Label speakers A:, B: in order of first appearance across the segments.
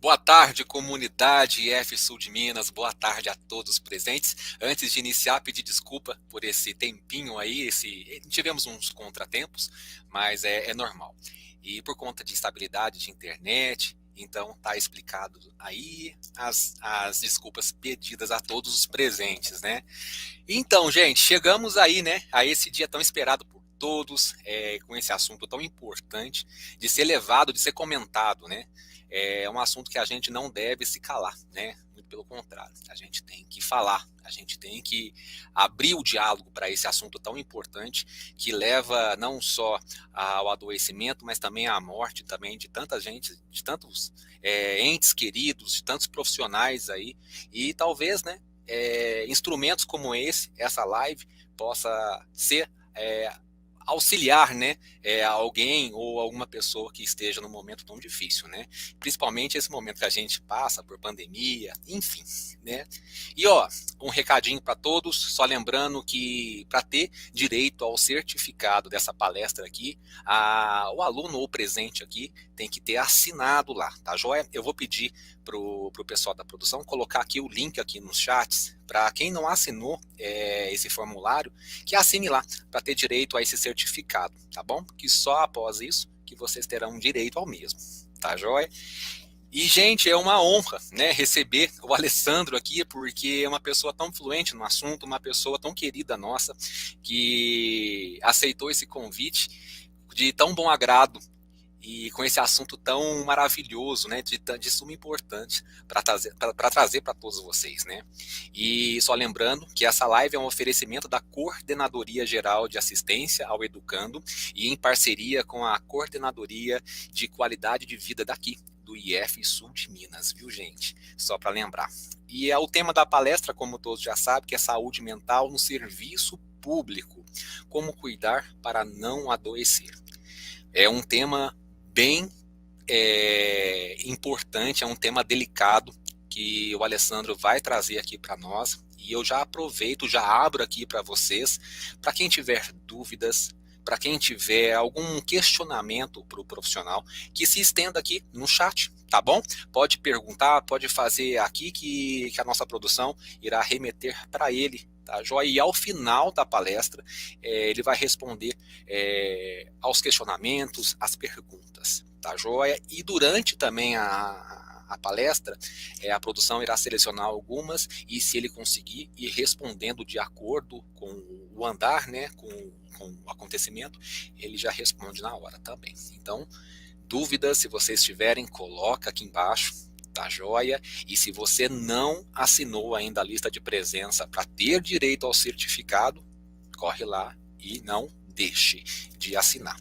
A: Boa tarde, comunidade IF Sul de Minas, boa tarde a todos presentes. Antes de iniciar, pedir desculpa por esse tempinho aí, tivemos uns contratempos, mas é normal. E por conta de instabilidade de internet, então tá explicado aí as desculpas pedidas a todos os presentes, né? Então, gente, chegamos aí, né, a esse dia tão esperado por todos, com esse assunto tão importante de ser levado, de ser comentado, né? É um assunto que a gente não deve se calar, né? Muito pelo contrário, a gente tem que falar, a gente tem que abrir o diálogo para esse assunto tão importante que leva não só ao adoecimento, mas também à morte também de tanta gente, de tantos entes queridos, de tantos profissionais aí, e talvez, né, instrumentos como essa live, possa ser auxiliar, né, alguém ou alguma pessoa que esteja num momento tão difícil, né? Principalmente esse momento que a gente passa por pandemia, enfim, né? E ó, um recadinho para todos, só lembrando que para ter direito ao certificado dessa palestra aqui, o aluno ou presente aqui tem que ter assinado lá, tá joia? Eu vou pedir pro pessoal da produção colocar aqui o link aqui nos chats para quem não assinou esse formulário, que assine lá para ter direito a esse certificado, tá bom? Que só após isso que vocês terão direito ao mesmo, tá joia? E, gente, é uma honra, né, receber o Alessandro aqui, porque é uma pessoa tão fluente no assunto, uma pessoa tão querida nossa, que aceitou esse convite de tão bom agrado e com esse assunto tão maravilhoso, né, de suma importância para trazer para todos vocês, né? E só lembrando que essa live é um oferecimento da Coordenadoria Geral de Assistência ao Educando e em parceria com a Coordenadoria de Qualidade de Vida daqui, do IF Sul de Minas, viu, gente? Só para lembrar. E o tema da palestra, como todos já sabem, que é saúde mental no serviço público. Como cuidar para não adoecer. É um tema bem importante, é um tema delicado que o Alessandro vai trazer aqui para nós, e eu já aproveito, já abro aqui para vocês, para quem tiver dúvidas, para quem tiver algum questionamento para o profissional, que se estenda aqui no chat, tá bom? Pode perguntar, pode fazer aqui que a nossa produção irá remeter para ele, tá joia? E ao final da palestra, ele vai responder aos questionamentos, às perguntas, tá joia? E durante também a palestra, a produção irá selecionar algumas e, se ele conseguir ir respondendo de acordo com o andar, né, com o acontecimento, ele já responde na hora também. Então, dúvidas, se vocês tiverem, coloca aqui embaixo, tá joia? E se você não assinou ainda a lista de presença para ter direito ao certificado, corre lá e não deixe de assinar.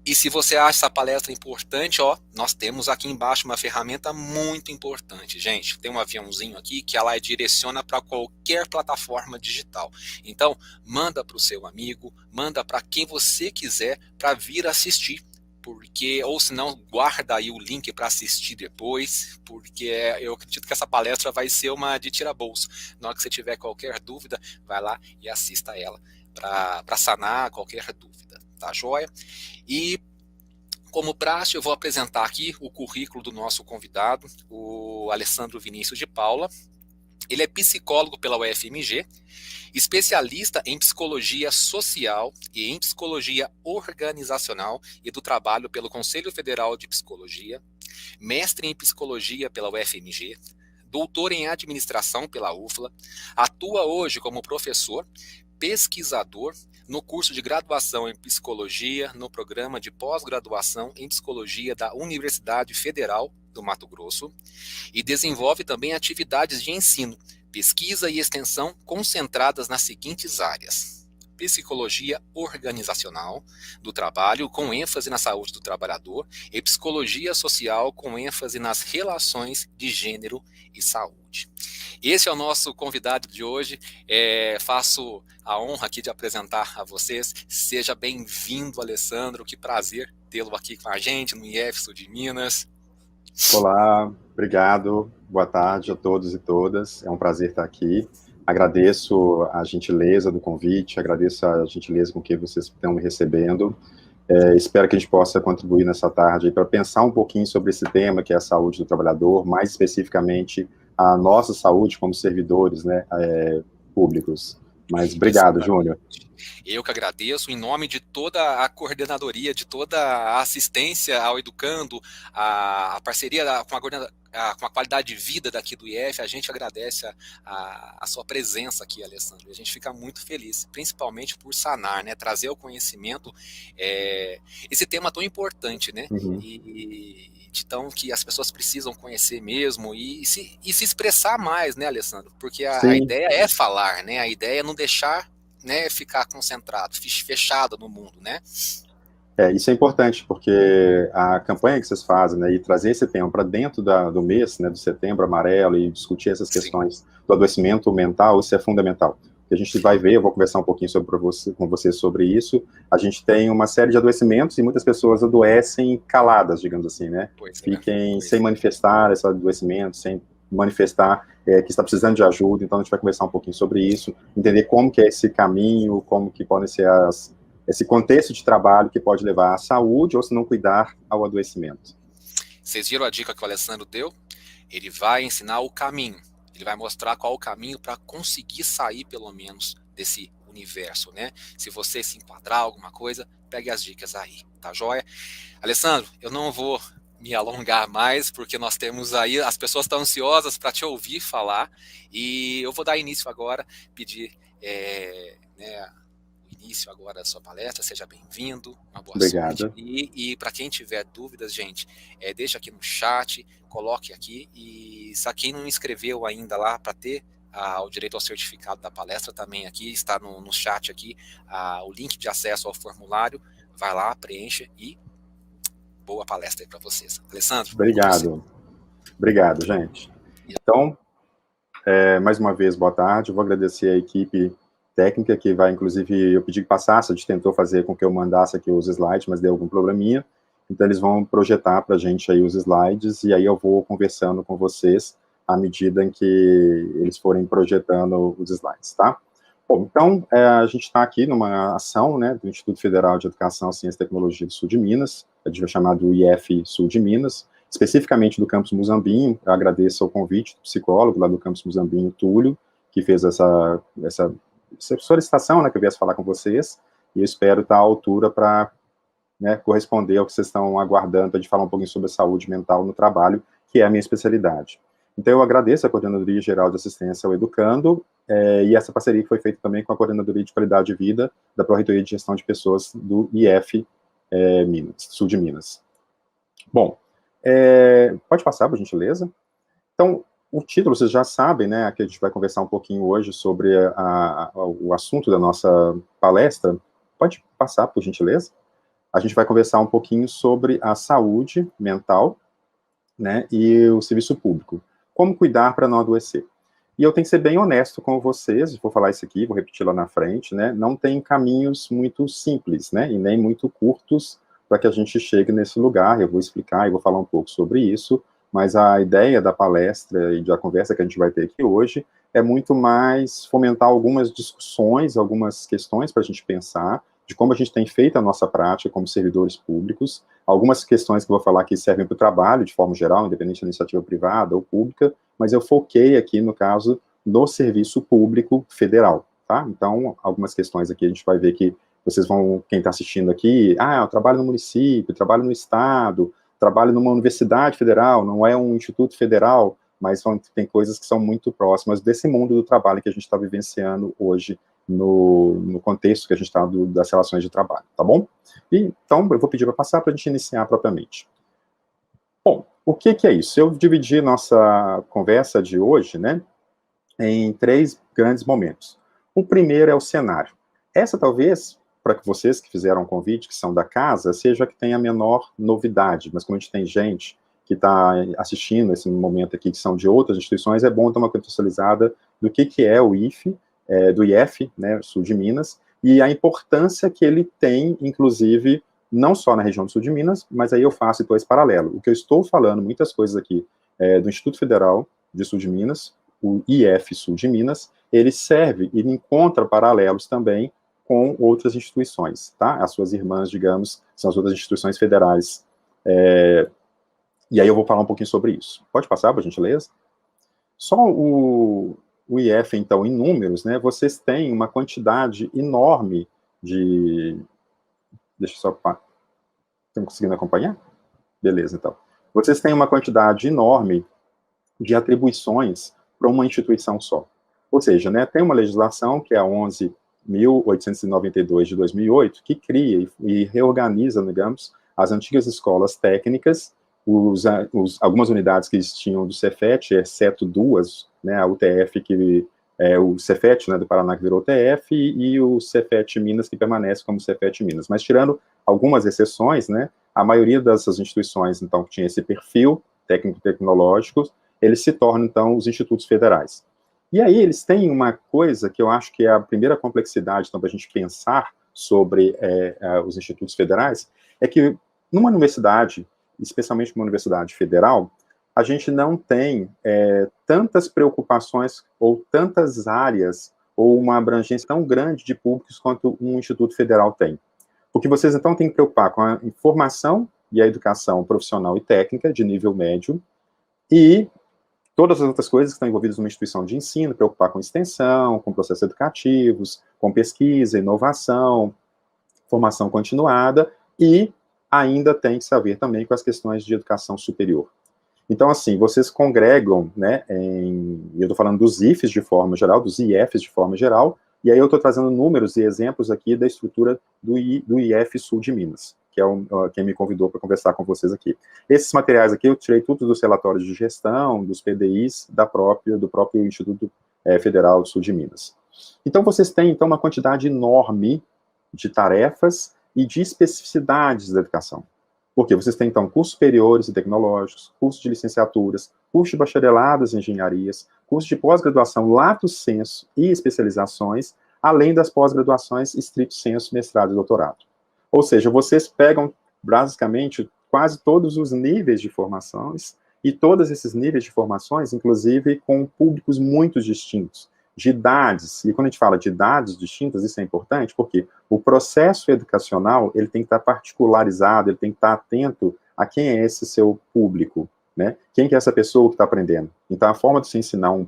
A: E se você acha essa palestra importante, ó, nós temos aqui embaixo uma ferramenta muito importante, gente. Tem um aviãozinho aqui que ela direciona para qualquer plataforma digital. Então, manda para o seu amigo, manda para quem você quiser para vir assistir. Porque, ou se não, guarda aí o link para assistir depois, porque eu acredito que essa palestra vai ser uma de tira-bolso. Na hora que você tiver qualquer dúvida, vai lá e assista ela para sanar qualquer dúvida, tá joia? E, como praxe, eu vou apresentar aqui o currículo do nosso convidado, o Alessandro Vinícius de Paula. Ele é psicólogo pela UFMG, especialista em psicologia social e em psicologia organizacional e do trabalho pelo Conselho Federal de Psicologia, mestre em psicologia pela UFMG, doutor em administração pela UFLA, atua hoje como professor, pesquisador no curso de graduação em psicologia, no programa de pós-graduação em psicologia da Universidade Federal do Mato Grosso, e desenvolve também atividades de ensino, pesquisa e extensão concentradas nas seguintes áreas: psicologia organizacional do trabalho, com ênfase na saúde do trabalhador, e psicologia social, com ênfase nas relações de gênero e saúde. Esse é o nosso convidado de hoje. Faço a honra aqui de apresentar a vocês. Seja bem-vindo, Alessandro. Que prazer tê-lo aqui com a gente no IF Sul de Minas.
B: Olá, obrigado. Boa tarde a todos e todas. É um prazer estar aqui. Agradeço a gentileza do convite, agradeço a gentileza com que vocês estão me recebendo. Espero que a gente possa contribuir nessa tarde para pensar um pouquinho sobre esse tema, que é a saúde do trabalhador, mais especificamente a nossa saúde como servidores, né, públicos. Mas obrigado,
A: Exatamente.
B: Júnior.
A: Eu que agradeço, em nome de toda a coordenadoria, de toda a assistência ao educando, a parceria com a qualidade de vida daqui do IF, a gente agradece a sua presença aqui, Alessandro. A gente fica muito feliz, principalmente por sanar, né, trazer ao conhecimento esse tema tão importante, né,
B: Uhum.
A: então que as pessoas precisam conhecer mesmo e se expressar mais, né, Alessandro? Porque a
B: Sim.
A: ideia é falar, né, a ideia é não deixar, né, ficar concentrado, fechado no mundo, né?
B: Isso é importante, porque a campanha que vocês fazem, né, e trazer esse tema para dentro do mês, né, do Setembro Amarelo, e discutir essas
A: Sim.
B: questões do adoecimento mental, isso é fundamental. A gente vai ver, eu vou conversar um pouquinho com você sobre isso. A gente tem uma série de adoecimentos e muitas pessoas adoecem caladas, digamos assim, né?
A: Pois é.
B: Fiquem sem manifestar esse adoecimento, sem manifestar que está precisando de ajuda. Então a gente vai conversar um pouquinho sobre isso, entender como que é esse caminho, como que podem ser esse contexto de trabalho que pode levar à saúde ou, se não cuidar, ao adoecimento.
A: Vocês viram a dica que o Alessandro deu? Ele vai ensinar o caminho. Ele vai mostrar qual o caminho para conseguir sair, pelo menos, desse universo, né? Se você se enquadrar alguma coisa, pegue as dicas aí, tá joia? Alessandro, eu não vou me alongar mais, porque nós temos aí, as pessoas estão ansiosas para te ouvir falar, e eu vou dar início agora, pedir né, início agora da sua palestra, seja bem-vindo, uma boa
B: Obrigado.
A: sorte, e para quem tiver dúvidas, gente, deixa aqui no chat, coloque aqui, e se quem não inscreveu ainda lá para ter o direito ao certificado da palestra, também aqui está no chat aqui, o link de acesso ao formulário, vai lá, preencha e boa palestra aí para vocês. Alessandro,
B: obrigado. Obrigado, gente. Então, mais uma vez, boa tarde. Eu vou agradecer a equipe técnica, que vai, inclusive, eu pedi que passasse, a gente tentou fazer com que eu mandasse aqui os slides, mas deu algum probleminha. Então, eles vão projetar para a gente aí os slides, e aí eu vou conversando com vocês à medida em que eles forem projetando os slides, tá? Bom, então, a gente está aqui numa ação, né, do Instituto Federal de Educação, Ciência e Tecnologia do Sul de Minas, a gente vai chamar do IF Sul de Minas, especificamente do Campus Muzambinho. Eu agradeço ao convite do psicólogo lá do Campus Muzambinho, Túlio, que fez essa solicitação, né, que eu viesse falar com vocês, e eu espero estar à altura para, né, corresponder ao que vocês estão aguardando, para a gente falar um pouquinho sobre a saúde mental no trabalho, que é a minha especialidade. Então, eu agradeço a Coordenadoria Geral de Assistência ao Educando, e essa parceria foi feita também com a Coordenadoria de Qualidade de Vida da Pró-Reitoria de Gestão de Pessoas do IF Sul de Minas. Bom, pode passar, por gentileza. Então, o título, vocês já sabem, né, que a gente vai conversar um pouquinho hoje sobre o assunto da nossa palestra. Pode passar, por gentileza. A gente vai conversar um pouquinho sobre a saúde mental, né, e o serviço público. Como cuidar para não adoecer. E eu tenho que ser bem honesto com vocês, vou falar isso aqui, vou repetir lá na frente, né, não tem caminhos muito simples, né, e nem muito curtos para que a gente chegue nesse lugar. Eu vou explicar e vou falar um pouco sobre isso, mas a ideia da palestra e da conversa que a gente vai ter aqui hoje é muito mais fomentar algumas discussões, algumas questões para a gente pensar, de como a gente tem feito a nossa prática como servidores públicos, algumas questões que eu vou falar aqui servem para o trabalho, de forma geral, independente da iniciativa privada ou pública, mas eu foquei aqui, no caso, no serviço público federal, tá? Então, algumas questões aqui a gente vai ver que vocês vão, quem está assistindo aqui, eu trabalho no município, trabalho no estado, trabalho numa universidade federal, não é um instituto federal, mas tem coisas que são muito próximas desse mundo do trabalho que a gente está vivenciando hoje no contexto que a gente está das relações de trabalho, tá bom? E, então, eu vou pedir para passar para a gente iniciar propriamente. Bom, o que é isso? Eu dividi nossa conversa de hoje, né, em 3 grandes momentos. O primeiro é o cenário. Essa, talvez, para vocês que fizeram o convite, que são da casa, seja que tenha a menor novidade, mas como a gente tem gente que está assistindo esse momento aqui, que são de outras instituições, é bom dar uma contextualizada do que é o IF, do IF, né, Sul de Minas, e a importância que ele tem, inclusive, não só na região do Sul de Minas, mas aí eu faço então esse paralelo. O que eu estou falando, muitas coisas aqui, do Instituto Federal de Sul de Minas, o IF Sul de Minas, ele serve e encontra paralelos também com outras instituições, tá? As suas irmãs, digamos, são as outras instituições federais. E aí eu vou falar um pouquinho sobre isso. Pode passar, por gentileza? Só o IF, então, em números, né, vocês têm uma quantidade enorme de... Deixa eu só... Estão conseguindo acompanhar? Beleza, então. Vocês têm uma quantidade enorme de atribuições para uma instituição só. Ou seja, né, tem uma legislação, que é a 11.892 de 2008, que cria e reorganiza, digamos, as antigas escolas técnicas, algumas unidades que tinham do Cefet, exceto duas, né, a UTF, que é o Cefet, né, do Paraná, que virou UTF, e o Cefet Minas, que permanece como Cefet Minas. Mas tirando algumas exceções, né, a maioria dessas instituições, então, que tinha esse perfil técnico-tecnológico, eles se tornam, então, os institutos federais. E aí eles têm uma coisa que eu acho que é a primeira complexidade, então, para a gente pensar sobre os institutos federais, é que numa universidade, especialmente uma universidade federal, a gente não tem tantas preocupações ou tantas áreas ou uma abrangência tão grande de públicos quanto um instituto federal tem. Porque vocês, então, têm que preocupar com a informação e a educação profissional e técnica de nível médio e todas as outras coisas que estão envolvidas numa instituição de ensino, preocupar com extensão, com processos educativos, com pesquisa, inovação, formação continuada e ainda tem que saber também com as questões de educação superior. Então, assim, vocês congregam, né, eu estou falando dos IFs de forma geral, dos IFs de forma geral, e aí eu estou trazendo números e exemplos aqui da estrutura do IF Sul de Minas, que é quem me convidou para conversar com vocês aqui. Esses materiais aqui eu tirei tudo dos relatórios de gestão, dos PDIs do próprio Instituto Federal do Sul de Minas. Então, vocês têm, então, uma quantidade enorme de tarefas e de especificidades da educação. Porque vocês têm, então, cursos superiores e tecnológicos, cursos de licenciaturas, cursos de bacharelados em engenharias, cursos de pós-graduação lato sensu e especializações, além das pós-graduações estrito sensu, mestrado e doutorado. Ou seja, vocês pegam, basicamente, quase todos os níveis de formações, e todos esses níveis de formações, inclusive, com públicos muito distintos, de idades, e quando a gente fala de idades distintas, isso é importante, porque o processo educacional, ele tem que estar particularizado, ele tem que estar atento a quem é esse seu público, né? Quem que é essa pessoa que está aprendendo? Então, a forma de se ensinar um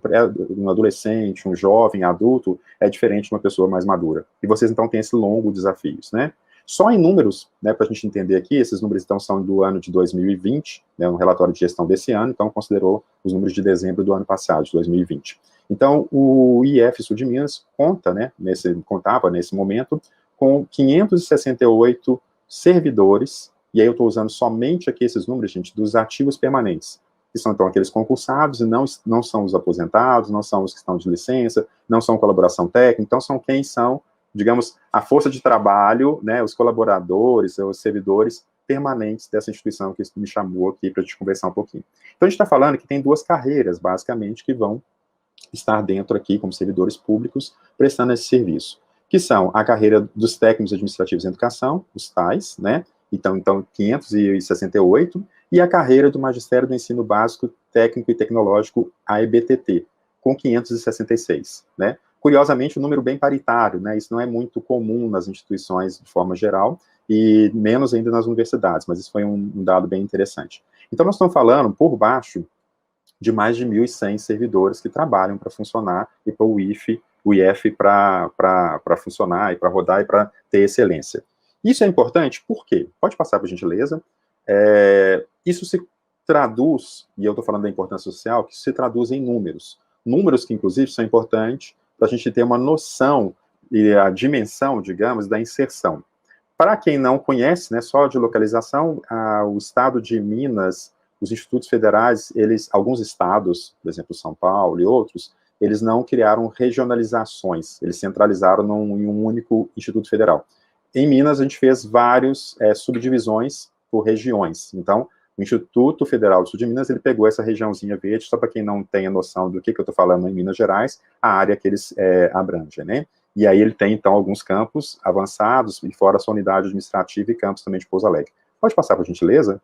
B: adolescente, um jovem, adulto, é diferente de uma pessoa mais madura. E vocês, então, têm esse longo desafios, né? Só em números, né, para a gente entender aqui, esses números, então, são do ano de 2020, né, um relatório de gestão desse ano, então, considerou os números de dezembro do ano passado, de 2020. Então, o IF Sul de Minas contava, nesse momento, com 568 servidores, e aí eu estou usando somente aqui esses números, gente, dos ativos permanentes, que são, então, aqueles concursados, e não são os aposentados, não são os que estão de licença, não são colaboração técnica, então, são quem são, digamos, a força de trabalho, né, os colaboradores, os servidores permanentes dessa instituição que me chamou aqui para a gente conversar um pouquinho. Então, a gente está falando que tem duas carreiras, basicamente, que vão estar dentro aqui como servidores públicos prestando esse serviço, que são a carreira dos técnicos administrativos em educação, os TAIs, né, então 568, e a carreira do magistério do ensino básico, técnico e tecnológico, a EBTT, com 566, né. Curiosamente, um número bem paritário, né, isso não é muito comum nas instituições de forma geral, e menos ainda nas universidades, mas isso foi um dado bem interessante. Então, nós estamos falando, por baixo, de mais de 1.100 servidores que trabalham para funcionar e para o IF para funcionar e para rodar e para ter excelência. Isso é importante, por quê? Pode passar, por gentileza. Isso se traduz, e eu estou falando da importância social, que se traduz em números. Números que, inclusive, são importantes para a gente ter uma noção e a dimensão, digamos, da inserção. Para quem não conhece, né, só de localização, o estado de Minas, os institutos federais, alguns estados, por exemplo, São Paulo e outros, eles não criaram regionalizações, eles centralizaram em um único instituto federal. Em Minas, a gente fez várias subdivisões por regiões. Então, o Instituto Federal do Sul de Minas, ele pegou essa regiãozinha verde, só para quem não tem a noção do que eu estou falando em Minas Gerais, a área que eles abrangem, né? E aí ele tem, então, alguns campos avançados, e fora a sua unidade administrativa e campos também de Pouso Alegre. Pode passar, por gentileza?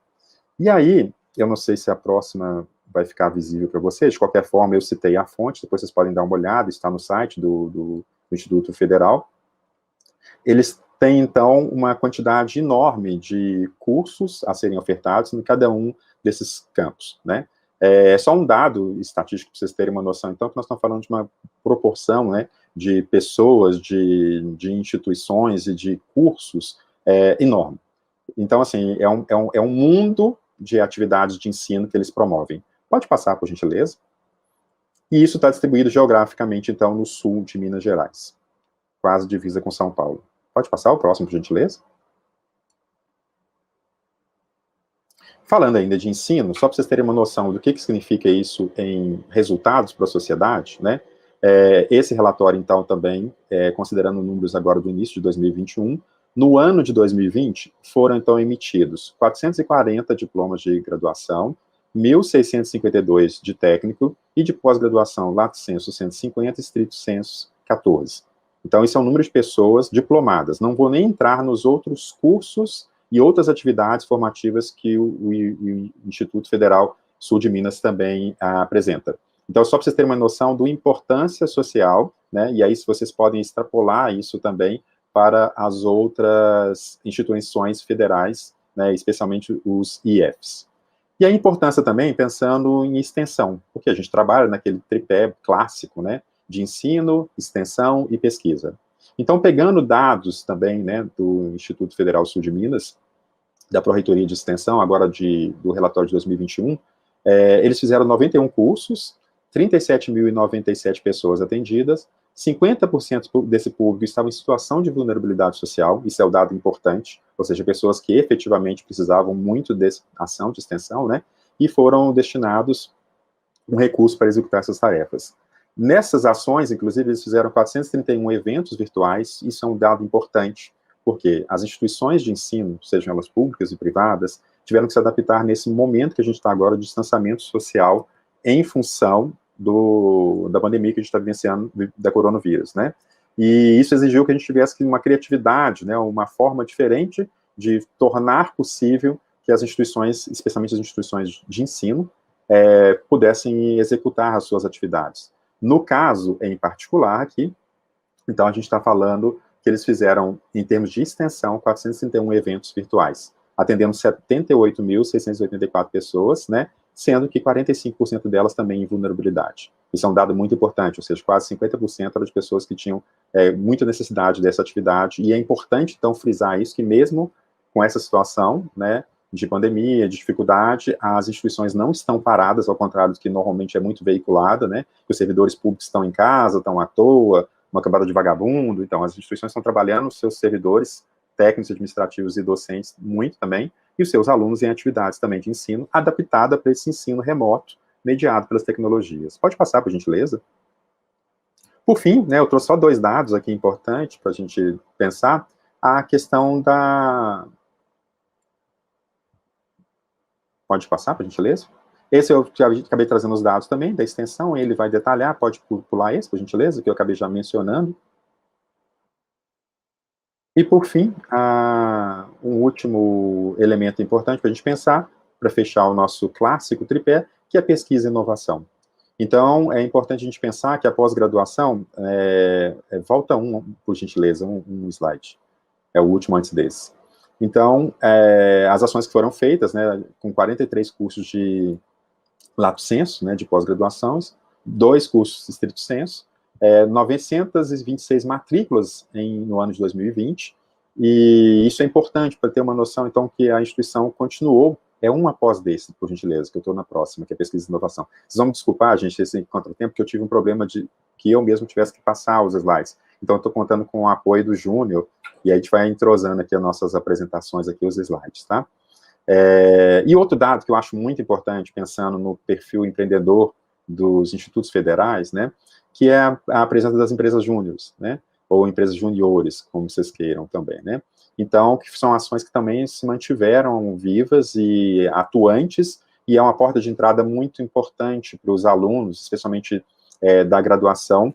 B: E aí, eu não sei se a próxima vai ficar visível para vocês, de qualquer forma, eu citei a fonte, depois vocês podem dar uma olhada, está no site do Instituto Federal. Eles tem, então, uma quantidade enorme de cursos a serem ofertados em cada um desses campos, né? É só um dado estatístico para vocês terem uma noção, então, que nós estamos falando de uma proporção, né, de pessoas, de instituições e de cursos enorme. Então, assim, é um mundo de atividades de ensino que eles promovem. Pode passar, por gentileza? E isso está distribuído geograficamente, então, no sul de Minas Gerais, quase divisa com São Paulo. Pode passar o próximo, por gentileza? Falando ainda de ensino, só para vocês terem uma noção do que significa isso em resultados para a sociedade, né? Esse relatório, então, também, considerando números agora do início de 2021, no ano de 2020, foram, então, emitidos 440 diplomas de graduação, 1.652 de técnico e de pós-graduação, lato sensu 150, estrito sensu 14. Então, isso é um número de pessoas diplomadas. Não vou nem entrar nos outros cursos e outras atividades formativas que o Instituto Federal Sul de Minas também apresenta. Então, só para vocês terem uma noção da importância social, né, e aí se vocês podem extrapolar isso também para as outras instituições federais, né, especialmente os IFs. E a importância também, pensando em extensão, porque a gente trabalha naquele tripé clássico, né, de ensino, extensão e pesquisa. Então, pegando dados também, né, do Instituto Federal Sul de Minas, da Pró-Reitoria de Extensão, agora do relatório de 2021, eles fizeram 91 cursos, 37.097 pessoas atendidas, 50% desse público estava em situação de vulnerabilidade social, isso é o dado importante, ou seja, pessoas que efetivamente precisavam muito dessa ação de extensão, né, e foram destinados um recurso para executar essas tarefas. Nessas ações, inclusive, eles fizeram 431 eventos virtuais, isso é um dado importante, porque as instituições de ensino, sejam elas públicas e privadas, tiveram que se adaptar nesse momento que a gente está agora de distanciamento social em função da pandemia que a gente está vivenciando da coronavírus, né? E isso exigiu que a gente tivesse uma criatividade, né, uma forma diferente de tornar possível que as instituições, especialmente as instituições de ensino, pudessem executar as suas atividades. No caso, em particular, aqui, então a gente está falando que eles fizeram, em termos de extensão, 431 eventos virtuais, atendendo 78.684 pessoas, né, sendo que 45% delas também em vulnerabilidade. Isso é um dado muito importante, ou seja, quase 50% eram de pessoas que tinham muita necessidade dessa atividade, e é importante, então, frisar isso, que mesmo com essa situação, né, de pandemia, de dificuldade, as instituições não estão paradas, ao contrário do que normalmente é muito veiculada, né, que os servidores públicos estão em casa, estão à toa, uma cambada de vagabundo. Então, as instituições estão trabalhando os seus servidores técnicos, administrativos e docentes muito também, e os seus alunos em atividades também de ensino, adaptada para esse ensino remoto, mediado pelas tecnologias. Pode passar, por gentileza? Por fim, né, eu trouxe só 2 dados aqui importantes para a gente pensar, a questão da... Pode passar, por gentileza? Esse eu acabei trazendo os dados também, da extensão, ele vai detalhar, pode pular esse, por gentileza, que eu acabei já mencionando. E, por fim, um último elemento importante para a gente pensar, para fechar o nosso clássico tripé, que é pesquisa e inovação. Então, é importante a gente pensar que a pós-graduação, volta por gentileza, um slide, é o último antes desse. Então, as ações que foram feitas, né, com 43 cursos de lato sensu, né, de pós-graduações, 2 cursos estrito sensu, 926 matrículas no ano de 2020, e isso é importante para ter uma noção, então, que a instituição continuou, um após desse, por gentileza, que eu estou na próxima, que é pesquisa e inovação. Vocês vão me desculpar, gente, esse contratempo, porque eu tive um problema de que eu mesmo tivesse que passar os slides. Então, eu estou contando com o apoio do Júnior, e aí a gente vai entrosando aqui as nossas apresentações, aqui os slides, tá? E outro dado que eu acho muito importante, pensando no perfil empreendedor dos institutos federais, né, que é a presença das empresas júniores, né, ou empresas juniores, como vocês queiram também, né. Então, que são ações que também se mantiveram vivas e atuantes, e é uma porta de entrada muito importante para os alunos, especialmente da graduação,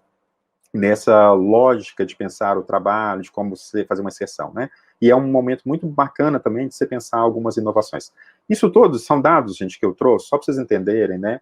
B: nessa lógica de pensar o trabalho, de como você fazer uma inserção, né? E é um momento muito bacana também de você pensar algumas inovações. Isso todos são dados, gente, que eu trouxe, só para vocês entenderem, né?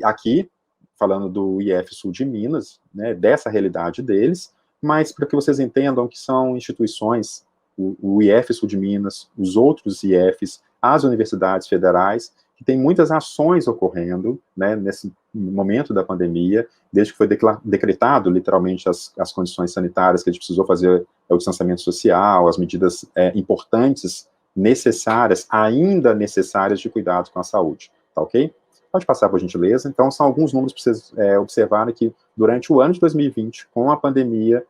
B: Aqui, falando do IF Sul de Minas, né, dessa realidade deles, mas para que vocês entendam que são instituições, o IF Sul de Minas, os outros IFs, as universidades federais, que tem muitas ações ocorrendo, né, nesse momento da pandemia, desde que foi decretado, literalmente, as condições sanitárias que a gente precisou fazer o distanciamento social, as medidas importantes, necessárias, ainda necessárias de cuidado com a saúde, tá ok? Pode passar, por gentileza. Então, são alguns números para vocês observarem que, durante o ano de 2020, com a pandemia,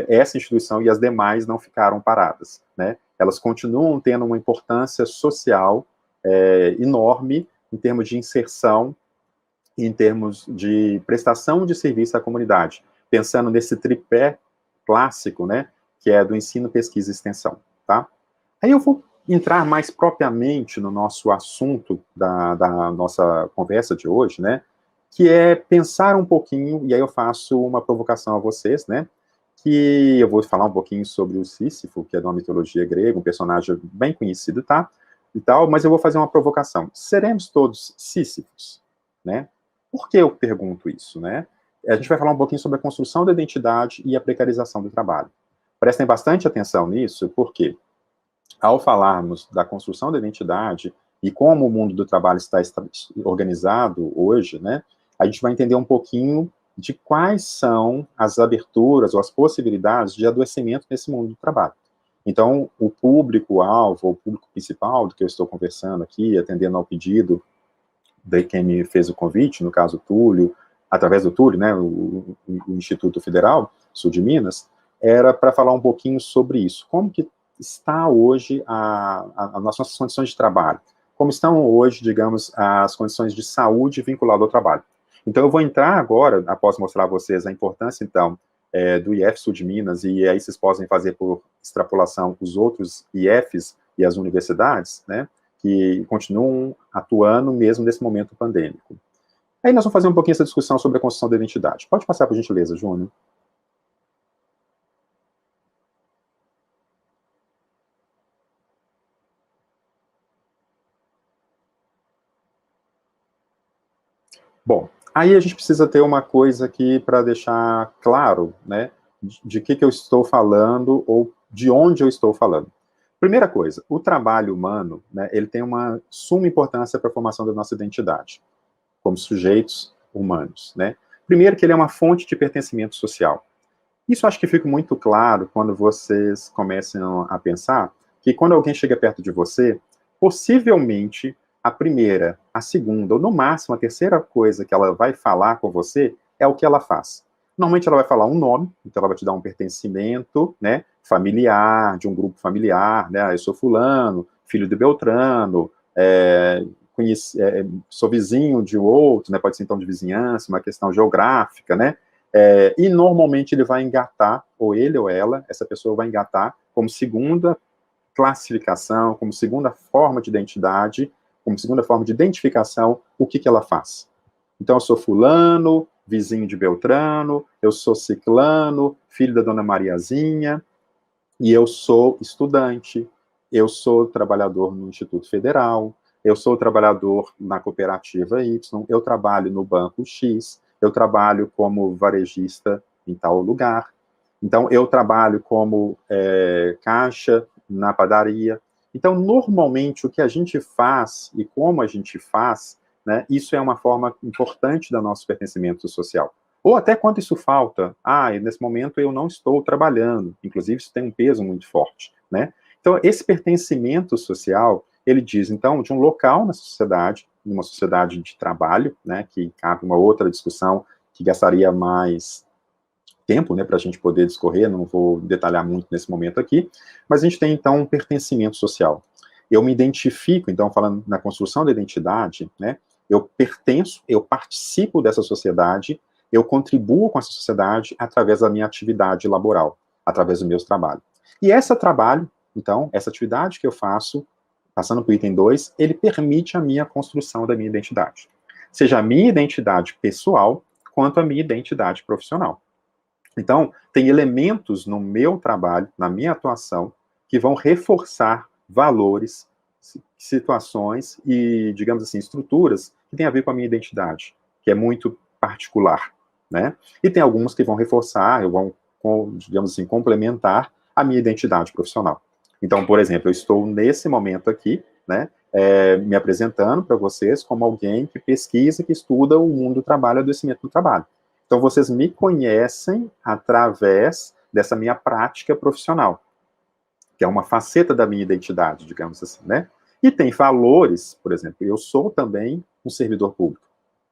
B: essa instituição e as demais não ficaram paradas, né? Elas continuam tendo uma importância social enorme em termos de inserção, em termos de prestação de serviço à comunidade, pensando nesse tripé clássico, né, que é do ensino, pesquisa e extensão, tá? Aí eu vou entrar mais propriamente no nosso assunto da nossa conversa de hoje, né, que é pensar um pouquinho, e aí eu faço uma provocação a vocês, né, que eu vou falar um pouquinho sobre o Sísifo, que é de uma mitologia grega, um personagem bem conhecido, tá? E tal, mas eu vou fazer uma provocação. Seremos todos Sísifos, né? Por que eu pergunto isso, né? A gente vai falar um pouquinho sobre a construção da identidade e a precarização do trabalho. Prestem bastante atenção nisso, porque ao falarmos da construção da identidade e como o mundo do trabalho está organizado hoje, né, a gente vai entender um pouquinho de quais são as aberturas ou as possibilidades de adoecimento nesse mundo do trabalho. Então, o público-alvo, o público principal do que eu estou conversando aqui, atendendo ao pedido de quem me fez o convite, no caso, o Túlio, através do Túlio, né, o Instituto Federal, Sul de Minas, era para falar um pouquinho sobre isso. Como que está hoje as nossas condições de trabalho? Como estão hoje, digamos, as condições de saúde vinculadas ao trabalho? Então, eu vou entrar agora, após mostrar a vocês a importância, então, do IF Sul de Minas, e aí vocês podem fazer por extrapolação os outros IFs e as universidades, né, que continuam atuando mesmo nesse momento pandêmico. Aí nós vamos fazer um pouquinho essa discussão sobre a construção da identidade. Pode passar, por gentileza, Júnior. Bom, aí a gente precisa ter uma coisa aqui para deixar claro, né, de que eu estou falando ou de onde eu estou falando. Primeira coisa, o trabalho humano, né, ele tem uma suma importância para a formação da nossa identidade, como sujeitos humanos, né. Primeiro que ele é uma fonte de pertencimento social. Isso acho que fica muito claro quando vocês começam a pensar que quando alguém chega perto de você, possivelmente a primeira, a segunda, ou no máximo a terceira coisa que ela vai falar com você é o que ela faz. Normalmente ela vai falar um nome, então ela vai te dar um pertencimento, né, familiar, de um grupo familiar, né, eu sou fulano, filho de Beltrano, sou vizinho de outro, né, pode ser então de vizinhança, uma questão geográfica, né, e normalmente ele vai engatar, ou ele ou ela, essa pessoa vai engatar como segunda classificação, como segunda forma de identidade, como segunda forma de identificação, o que ela faz. Então, eu sou fulano, vizinho de Beltrano, eu sou ciclano, filho da dona Mariazinha, e eu sou estudante, eu sou trabalhador no Instituto Federal, eu sou trabalhador na cooperativa Y, eu trabalho no banco X, eu trabalho como varejista em tal lugar, então eu trabalho como caixa na padaria. Então, normalmente, o que a gente faz e como a gente faz, né, isso é uma forma importante do nosso pertencimento social. Ou até quando isso falta, nesse momento eu não estou trabalhando, inclusive isso tem um peso muito forte, né? Então, esse pertencimento social, ele diz, então, de um local na sociedade, numa sociedade de trabalho, né, que cabe uma outra discussão que gastaria mais tempo, né, para a gente poder discorrer, não vou detalhar muito nesse momento aqui, mas a gente tem, então, um pertencimento social. Eu me identifico, então, falando na construção da identidade, né, eu pertenço, eu participo dessa sociedade, eu contribuo com essa sociedade através da minha atividade laboral, através do meu trabalho. E esse trabalho, então, essa atividade que eu faço, passando para o item 2, ele permite a minha construção da minha identidade. Seja a minha identidade pessoal, quanto a minha identidade profissional. Então, tem elementos no meu trabalho, na minha atuação, que vão reforçar valores, situações e, digamos assim, estruturas que têm a ver com a minha identidade, que é muito particular, né? E tem alguns que vão reforçar, vão digamos assim, complementar a minha identidade profissional. Então, por exemplo, eu estou nesse momento aqui, né, me apresentando para vocês como alguém que pesquisa, que estuda o mundo do trabalho e adoecimento do trabalho. Então, vocês me conhecem através dessa minha prática profissional, que é uma faceta da minha identidade, digamos assim, né? E tem valores, por exemplo, eu sou também um servidor público.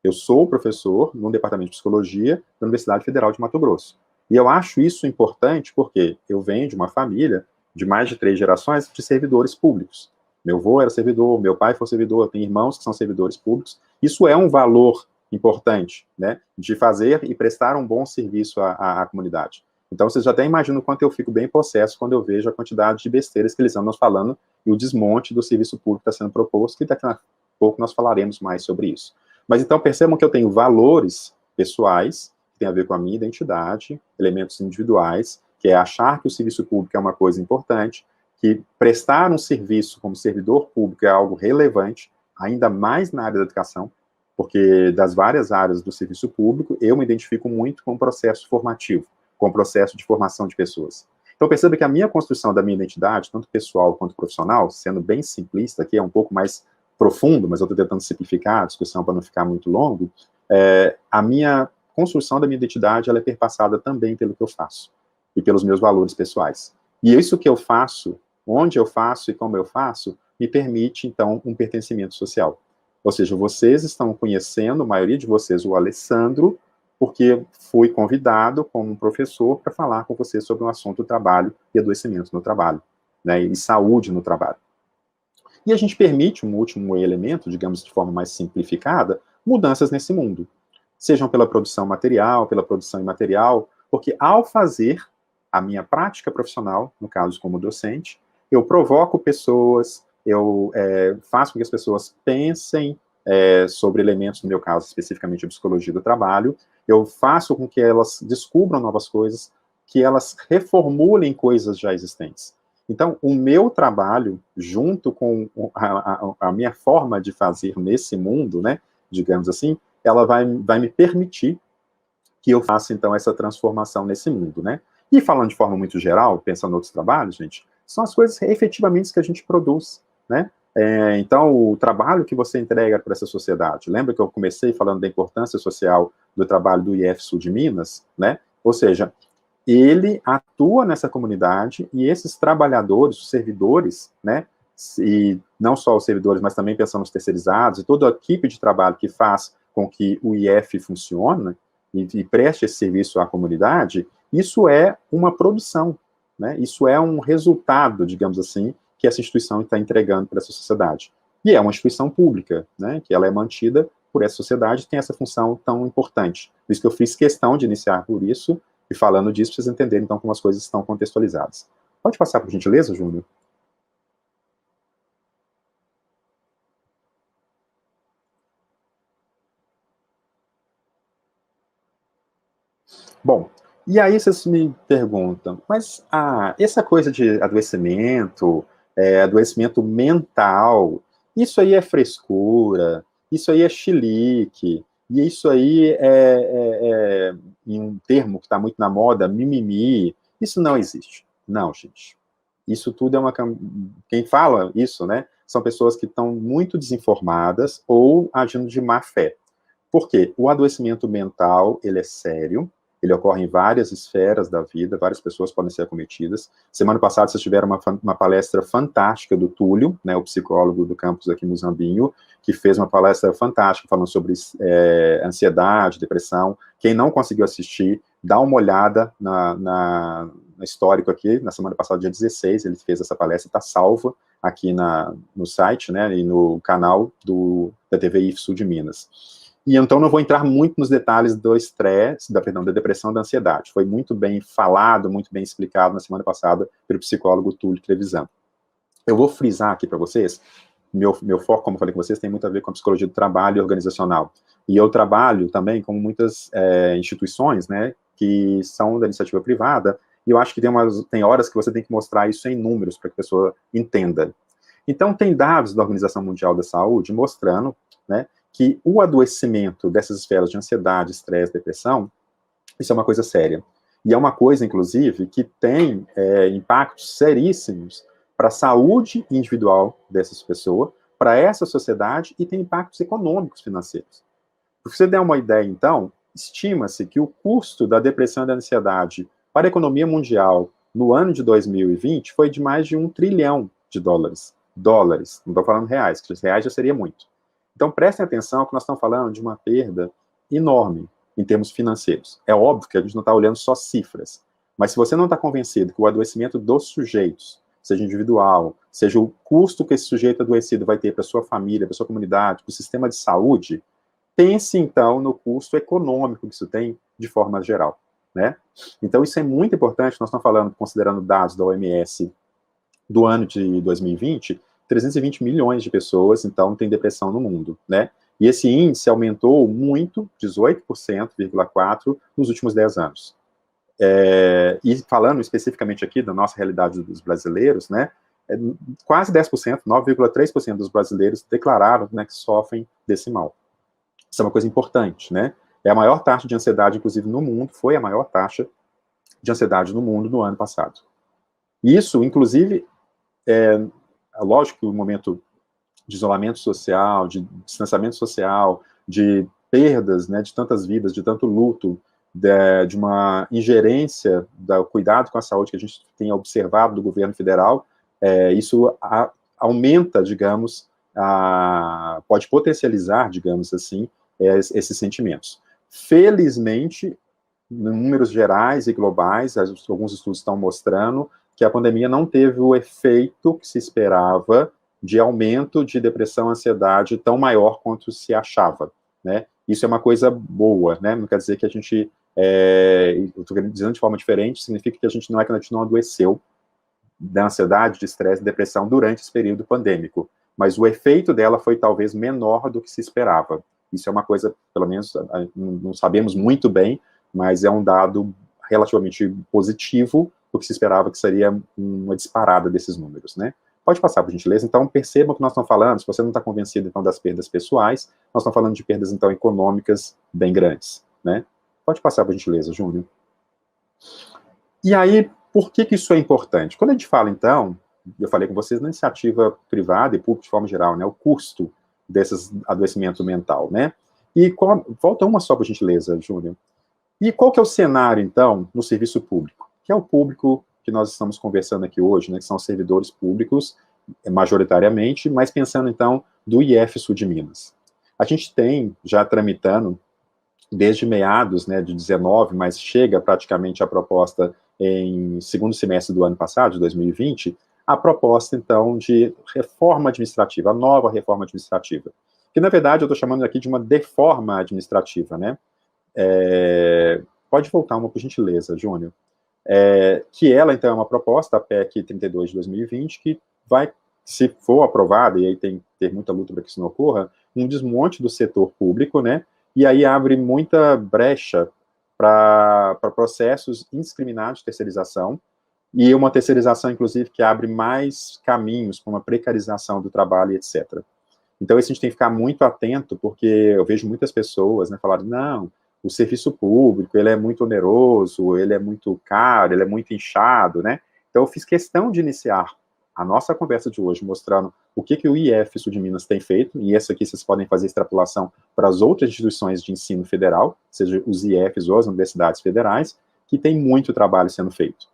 B: Eu sou professor no Departamento de Psicologia da Universidade Federal de Mato Grosso. E eu acho isso importante porque eu venho de uma família de mais de 3 gerações de servidores públicos. Meu avô era servidor, meu pai foi servidor, eu tenho irmãos que são servidores públicos. Isso é um valor importante, né, de fazer e prestar um bom serviço à comunidade. Então, vocês já até imaginam o quanto eu fico bem possesso quando eu vejo a quantidade de besteiras que eles andam nos falando e o desmonte do serviço público que está sendo proposto, que daqui a pouco nós falaremos mais sobre isso. Mas então percebam que eu tenho valores pessoais, que tem a ver com a minha identidade, elementos individuais, que é achar que o serviço público é uma coisa importante, que prestar um serviço como servidor público é algo relevante, ainda mais na área da educação, porque das várias áreas do serviço público, eu me identifico muito com o processo formativo, com o processo de formação de pessoas. Então, perceba que a minha construção da minha identidade, tanto pessoal quanto profissional, sendo bem simplista, aqui é um pouco mais profundo, mas eu estou tentando simplificar a discussão para não ficar muito longo, a minha construção da minha identidade, ela é perpassada também pelo que eu faço, e pelos meus valores pessoais. E isso que eu faço, onde eu faço e como eu faço, me permite, então, um pertencimento social. Ou seja, vocês estão conhecendo, a maioria de vocês, o Alessandro, porque fui convidado como um professor para falar com você sobre um assunto do trabalho e adoecimento no trabalho, né, e saúde no trabalho. E a gente permite um último elemento, digamos de forma mais simplificada, mudanças nesse mundo, sejam pela produção material, pela produção imaterial, porque ao fazer a minha prática profissional, no caso como docente, eu provoco pessoas, eu faço com que as pessoas pensem sobre elementos, no meu caso, especificamente a psicologia do trabalho, eu faço com que elas descubram novas coisas, que elas reformulem coisas já existentes. Então, o meu trabalho, junto com a minha forma de fazer nesse mundo, né, digamos assim, ela vai me permitir que eu faça, então, essa transformação nesse mundo, né? E falando de forma muito geral, pensando em outros trabalhos, gente, são as coisas efetivamente que a gente produz, né? Então, o trabalho que você entrega para essa sociedade, lembra que eu comecei falando da importância social do trabalho do IF Sul de Minas, né? Ou seja, ele atua nessa comunidade e esses trabalhadores, os servidores, né, e não só os servidores, mas também pensando nos terceirizados e toda a equipe de trabalho que faz com que o IF funcione e preste esse serviço à comunidade, isso é uma produção, né, isso é um resultado, digamos assim, que essa instituição está entregando para essa sociedade. E é uma instituição pública, né, que ela é mantida por essa sociedade e tem essa função tão importante. Por isso que eu fiz questão de iniciar por isso, e falando disso, vocês entenderem, então, como as coisas estão contextualizadas. Pode passar, por gentileza, Júnior? Bom, e aí vocês me perguntam, mas essa coisa de adoecimento, adoecimento mental, isso aí é frescura, isso aí é chilique, e isso aí em um termo que está muito na moda, mimimi, isso não existe. Não, gente. Isso tudo é uma... Quem fala isso, né, são pessoas que estão muito desinformadas ou agindo de má fé. Por quê? O adoecimento mental, ele é sério, ele ocorre em várias esferas da vida, várias pessoas podem ser acometidas. Semana passada vocês tiveram uma palestra fantástica do Túlio, né, o psicólogo do campus aqui no Zambinho, que fez uma palestra fantástica falando sobre ansiedade, depressão. Quem não conseguiu assistir, dá uma olhada no histórico aqui, na semana passada, dia 16, ele fez essa palestra, está salva aqui no site, né, e no canal da TV IF Sul de Minas. E então não vou entrar muito nos detalhes do estresse, da depressão e da ansiedade. Foi muito bem falado, muito bem explicado na semana passada pelo psicólogo Túlio Trevisan. Eu vou frisar aqui para vocês, meu foco, como eu falei com vocês, tem muito a ver com a psicologia do trabalho e organizacional. E eu trabalho também com muitas instituições, né, que são da iniciativa privada, e eu acho que tem horas que você tem que mostrar isso em números para que a pessoa entenda. Então, tem dados da Organização Mundial da Saúde mostrando, né, que o adoecimento dessas esferas de ansiedade, estresse, depressão, isso é uma coisa séria. E é uma coisa, inclusive, que tem impactos seríssimos para a saúde individual dessas pessoas, para essa sociedade, e tem impactos econômicos financeiros. Para você der uma ideia, então, estima-se que o custo da depressão e da ansiedade para a economia mundial no ano de 2020 foi de mais de 1 trilhão de dólares. Dólares, não estou falando reais, que reais já seria muito. Então, prestem atenção que nós estamos falando de uma perda enorme em termos financeiros. É óbvio que a gente não está olhando só cifras, mas se você não está convencido que o adoecimento dos sujeitos, seja individual, seja o custo que esse sujeito adoecido vai ter para sua família, para sua comunidade, para o sistema de saúde, pense, então, no custo econômico que isso tem de forma geral, né? Então, isso é muito importante, nós estamos falando, considerando dados da OMS do ano de 2020, 320 milhões de pessoas, então, têm depressão no mundo, né? E esse índice aumentou muito, 18,4%, nos últimos 10 anos. E falando especificamente aqui da nossa realidade dos brasileiros, né, quase 10%, 9,3% dos brasileiros declararam, né, que sofrem desse mal. Isso é uma coisa importante, né? É a maior taxa de ansiedade, inclusive, no mundo, foi a maior taxa de ansiedade no mundo no ano passado. Isso, inclusive, lógico que o momento de isolamento social, de distanciamento social, de perdas, né, de tantas vidas, de tanto luto, de uma ingerência do cuidado com a saúde que a gente tem observado do governo federal, isso aumenta, digamos, pode potencializar, digamos assim, esses sentimentos. Felizmente, em números gerais e globais, alguns estudos estão mostrando que a pandemia não teve o efeito que se esperava de aumento de depressão e ansiedade tão maior quanto se achava, né? Isso é uma coisa boa, né? Não quer dizer que a gente, eu estou dizendo de forma diferente, significa que a gente não adoeceu da ansiedade, de estresse e depressão durante esse período pandêmico, mas o efeito dela foi talvez menor do que se esperava. Isso é uma coisa, pelo menos, não sabemos muito bem, mas é um dado relativamente positivo, do que se esperava que seria uma disparada desses números, né? Pode passar, por gentileza. Então, percebam que nós estamos falando, se você não está convencido, então, das perdas pessoais, nós estamos falando de perdas, então, econômicas bem grandes, né? Pode passar, por gentileza, Júnior. E aí, por que isso é importante? Quando a gente fala, então, eu falei com vocês na iniciativa privada e pública de forma geral, né, o custo desses adoecimento mental, né? E volta uma só, por gentileza, Júnior. E qual que é o cenário, então, no serviço público? Que é o público que nós estamos conversando aqui hoje, né, que são servidores públicos, majoritariamente, mas pensando, então, do IF Sul de Minas. A gente tem, já tramitando, desde meados, né, de 19, mas chega praticamente a proposta em segundo semestre do ano passado, de 2020, a proposta, então, de reforma administrativa, a nova reforma administrativa, que, na verdade, eu estou chamando aqui de uma deforma administrativa, né? Pode voltar uma, por gentileza, Júnior. Que ela, então, é uma proposta, a PEC 32 de 2020, que vai, se for aprovada, e aí tem que ter muita luta para que isso não ocorra, um desmonte do setor público, né? E aí abre muita brecha para processos indiscriminados de terceirização, e uma terceirização, inclusive, que abre mais caminhos para uma precarização do trabalho, etc. Então, isso a gente tem que ficar muito atento, porque eu vejo muitas pessoas, né, falarem, não, o serviço público, ele é muito oneroso, ele é muito caro, ele é muito inchado, né? Então, eu fiz questão de iniciar a nossa conversa de hoje mostrando o que o IF Sul de Minas tem feito, e essa aqui vocês podem fazer extrapolação para as outras instituições de ensino federal, seja os IFs ou as universidades federais, que tem muito trabalho sendo feito,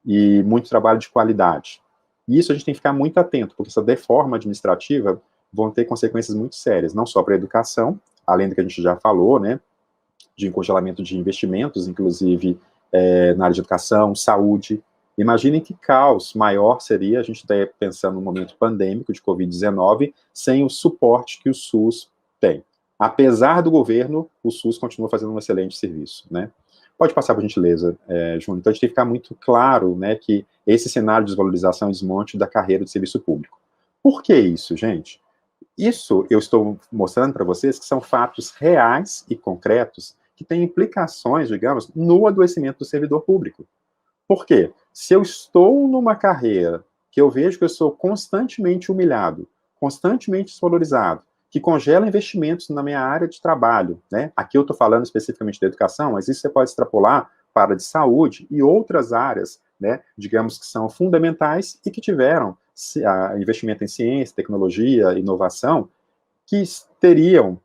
B: e muito trabalho de qualidade. E isso a gente tem que ficar muito atento, porque essa deforma administrativa vão ter consequências muito sérias, não só para a educação, além do que a gente já falou, né, de congelamento de investimentos, inclusive na área de educação, saúde. Imaginem que caos maior seria a gente estar pensando no momento pandêmico de Covid-19 sem o suporte que o SUS tem. Apesar do governo, o SUS continua fazendo um excelente serviço, né? Pode passar, por gentileza, Júnior. Então, a gente tem que ficar muito claro, né, que esse cenário de desvalorização e desmonte da carreira de serviço público. Por que isso, gente? Isso eu estou mostrando para vocês que são fatos reais e concretos que têm implicações, digamos, no adoecimento do servidor público. Por quê? Se eu estou numa carreira que eu vejo que eu sou constantemente humilhado, constantemente desvalorizado, que congela investimentos na minha área de trabalho, né? Aqui eu estou falando especificamente da educação, mas isso você pode extrapolar para a de saúde e outras áreas, né, digamos que são fundamentais e que tiveram investimento em ciência, tecnologia, inovação, que teriam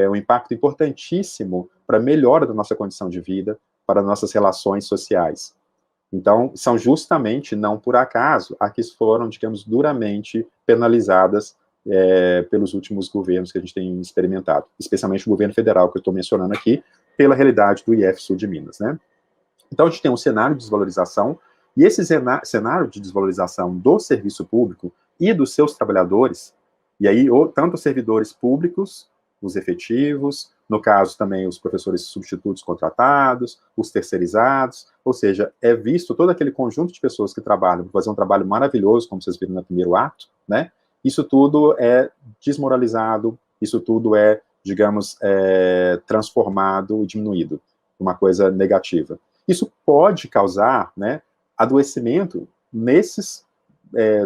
B: um impacto importantíssimo para a melhora da nossa condição de vida, para nossas relações sociais. Então, são justamente, não por acaso, a que foram, digamos, duramente penalizadas pelos últimos governos que a gente tem experimentado, especialmente o governo federal, que eu estou mencionando aqui, pela realidade do IF Sul de Minas, né? Então, a gente tem um cenário de desvalorização, e esse cenário de desvalorização do serviço público e dos seus trabalhadores, e aí tanto os servidores públicos, os efetivos, no caso também os professores substitutos contratados, os terceirizados, ou seja, é visto todo aquele conjunto de pessoas que trabalham para fazer um trabalho maravilhoso, como vocês viram no primeiro ato, né? Isso tudo é desmoralizado, isso tudo é, digamos, transformado e diminuído, uma coisa negativa. Isso pode causar, né, adoecimento nesses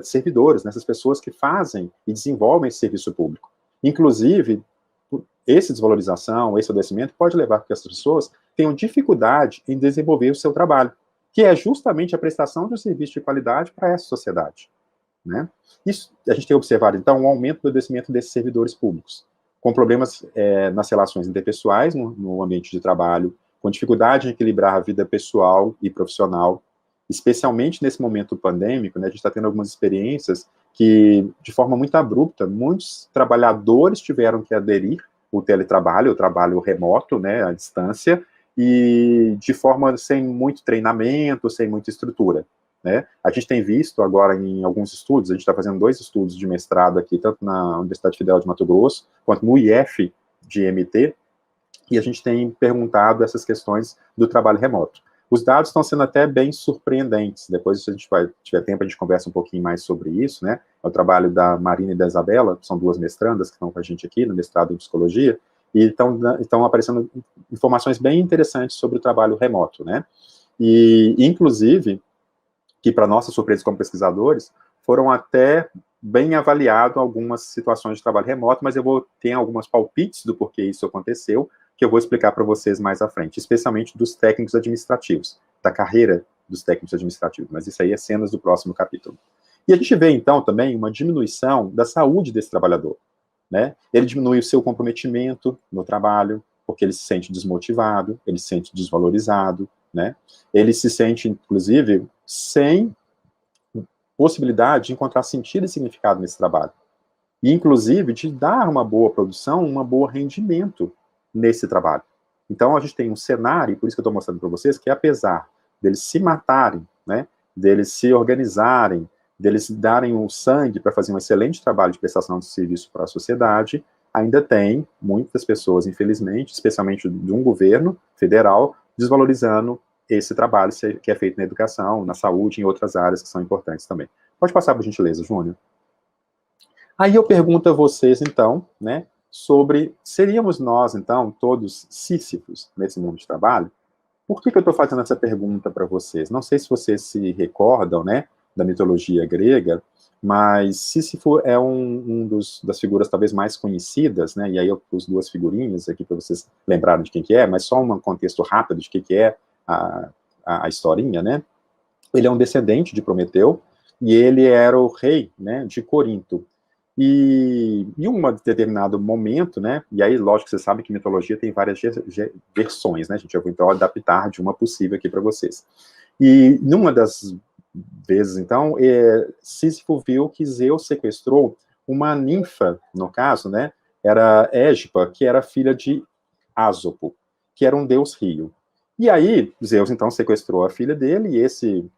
B: servidores, nessas pessoas que fazem e desenvolvem esse serviço público. Inclusive, essa desvalorização, esse adoecimento pode levar a que essas pessoas tenham dificuldade em desenvolver o seu trabalho, que é justamente a prestação de um serviço de qualidade para essa sociedade, né? Isso, a gente tem observado, então, um aumento do adoecimento desses servidores públicos, com problemas nas relações interpessoais, no ambiente de trabalho, com dificuldade em equilibrar a vida pessoal e profissional, especialmente nesse momento pandêmico, né, a gente está tendo algumas experiências que, de forma muito abrupta, muitos trabalhadores tiveram que aderir ao teletrabalho, o trabalho remoto, né, à distância, e de forma sem muito treinamento, sem muita estrutura, né? A gente tem visto agora em alguns estudos, a gente está fazendo 2 estudos de mestrado aqui, tanto na Universidade Federal de Mato Grosso, quanto no IF de MT, e a gente tem perguntado essas questões do trabalho remoto. Os dados estão sendo até bem surpreendentes. Depois, se a gente tiver tempo, a gente conversa um pouquinho mais sobre isso, né? É o trabalho da Marina e da Isabela, que são 2 mestrandas que estão com a gente aqui no mestrado em psicologia, e estão aparecendo informações bem interessantes sobre o trabalho remoto, né? E, inclusive, que para nossa surpresa como pesquisadores, foram até bem avaliado algumas situações de trabalho remoto, mas eu vou ter alguns palpites do porquê isso aconteceu, que eu vou explicar para vocês mais à frente, especialmente dos técnicos administrativos, da carreira dos técnicos administrativos, mas isso aí é cenas do próximo capítulo. E a gente vê, então, também uma diminuição da saúde desse trabalhador, né? Ele diminui o seu comprometimento no trabalho, porque ele se sente desmotivado, ele se sente desvalorizado, né? Ele se sente, inclusive, sem possibilidade de encontrar sentido e significado nesse trabalho. E, inclusive, de dar uma boa produção, um bom rendimento nesse trabalho. Então, a gente tem um cenário, por isso que eu estou mostrando para vocês, que apesar deles se matarem, né, deles se organizarem, deles darem o sangue para fazer um excelente trabalho de prestação de serviço para a sociedade, ainda tem muitas pessoas, infelizmente, especialmente de um governo federal, desvalorizando esse trabalho que é feito na educação, na saúde, em outras áreas que são importantes também. Pode passar, por gentileza, Júnior. Aí eu pergunto a vocês, então, né, sobre, seríamos nós, então, todos sísifos nesse mundo de trabalho? Por que eu estou fazendo essa pergunta para vocês? Não sei se vocês se recordam, né, da mitologia grega, mas Sísifo é das figuras talvez mais conhecidas, né, e aí eu pus 2 figurinhas aqui para vocês lembrarem de quem que é, mas só um contexto rápido de que é a historinha, né? Ele é um descendente de Prometeu, e ele era o rei, né, de Corinto. E em um determinado momento, né, e aí, lógico, você sabe que mitologia tem várias versões, né, gente, eu vou então adaptar de uma possível aqui para vocês. E numa das vezes, então, Sísifo viu que Zeus sequestrou uma ninfa, no caso, né, era Égipa, que era filha de Ásopo, que era um deus rio. E aí, Zeus, então, sequestrou a filha dele, e esse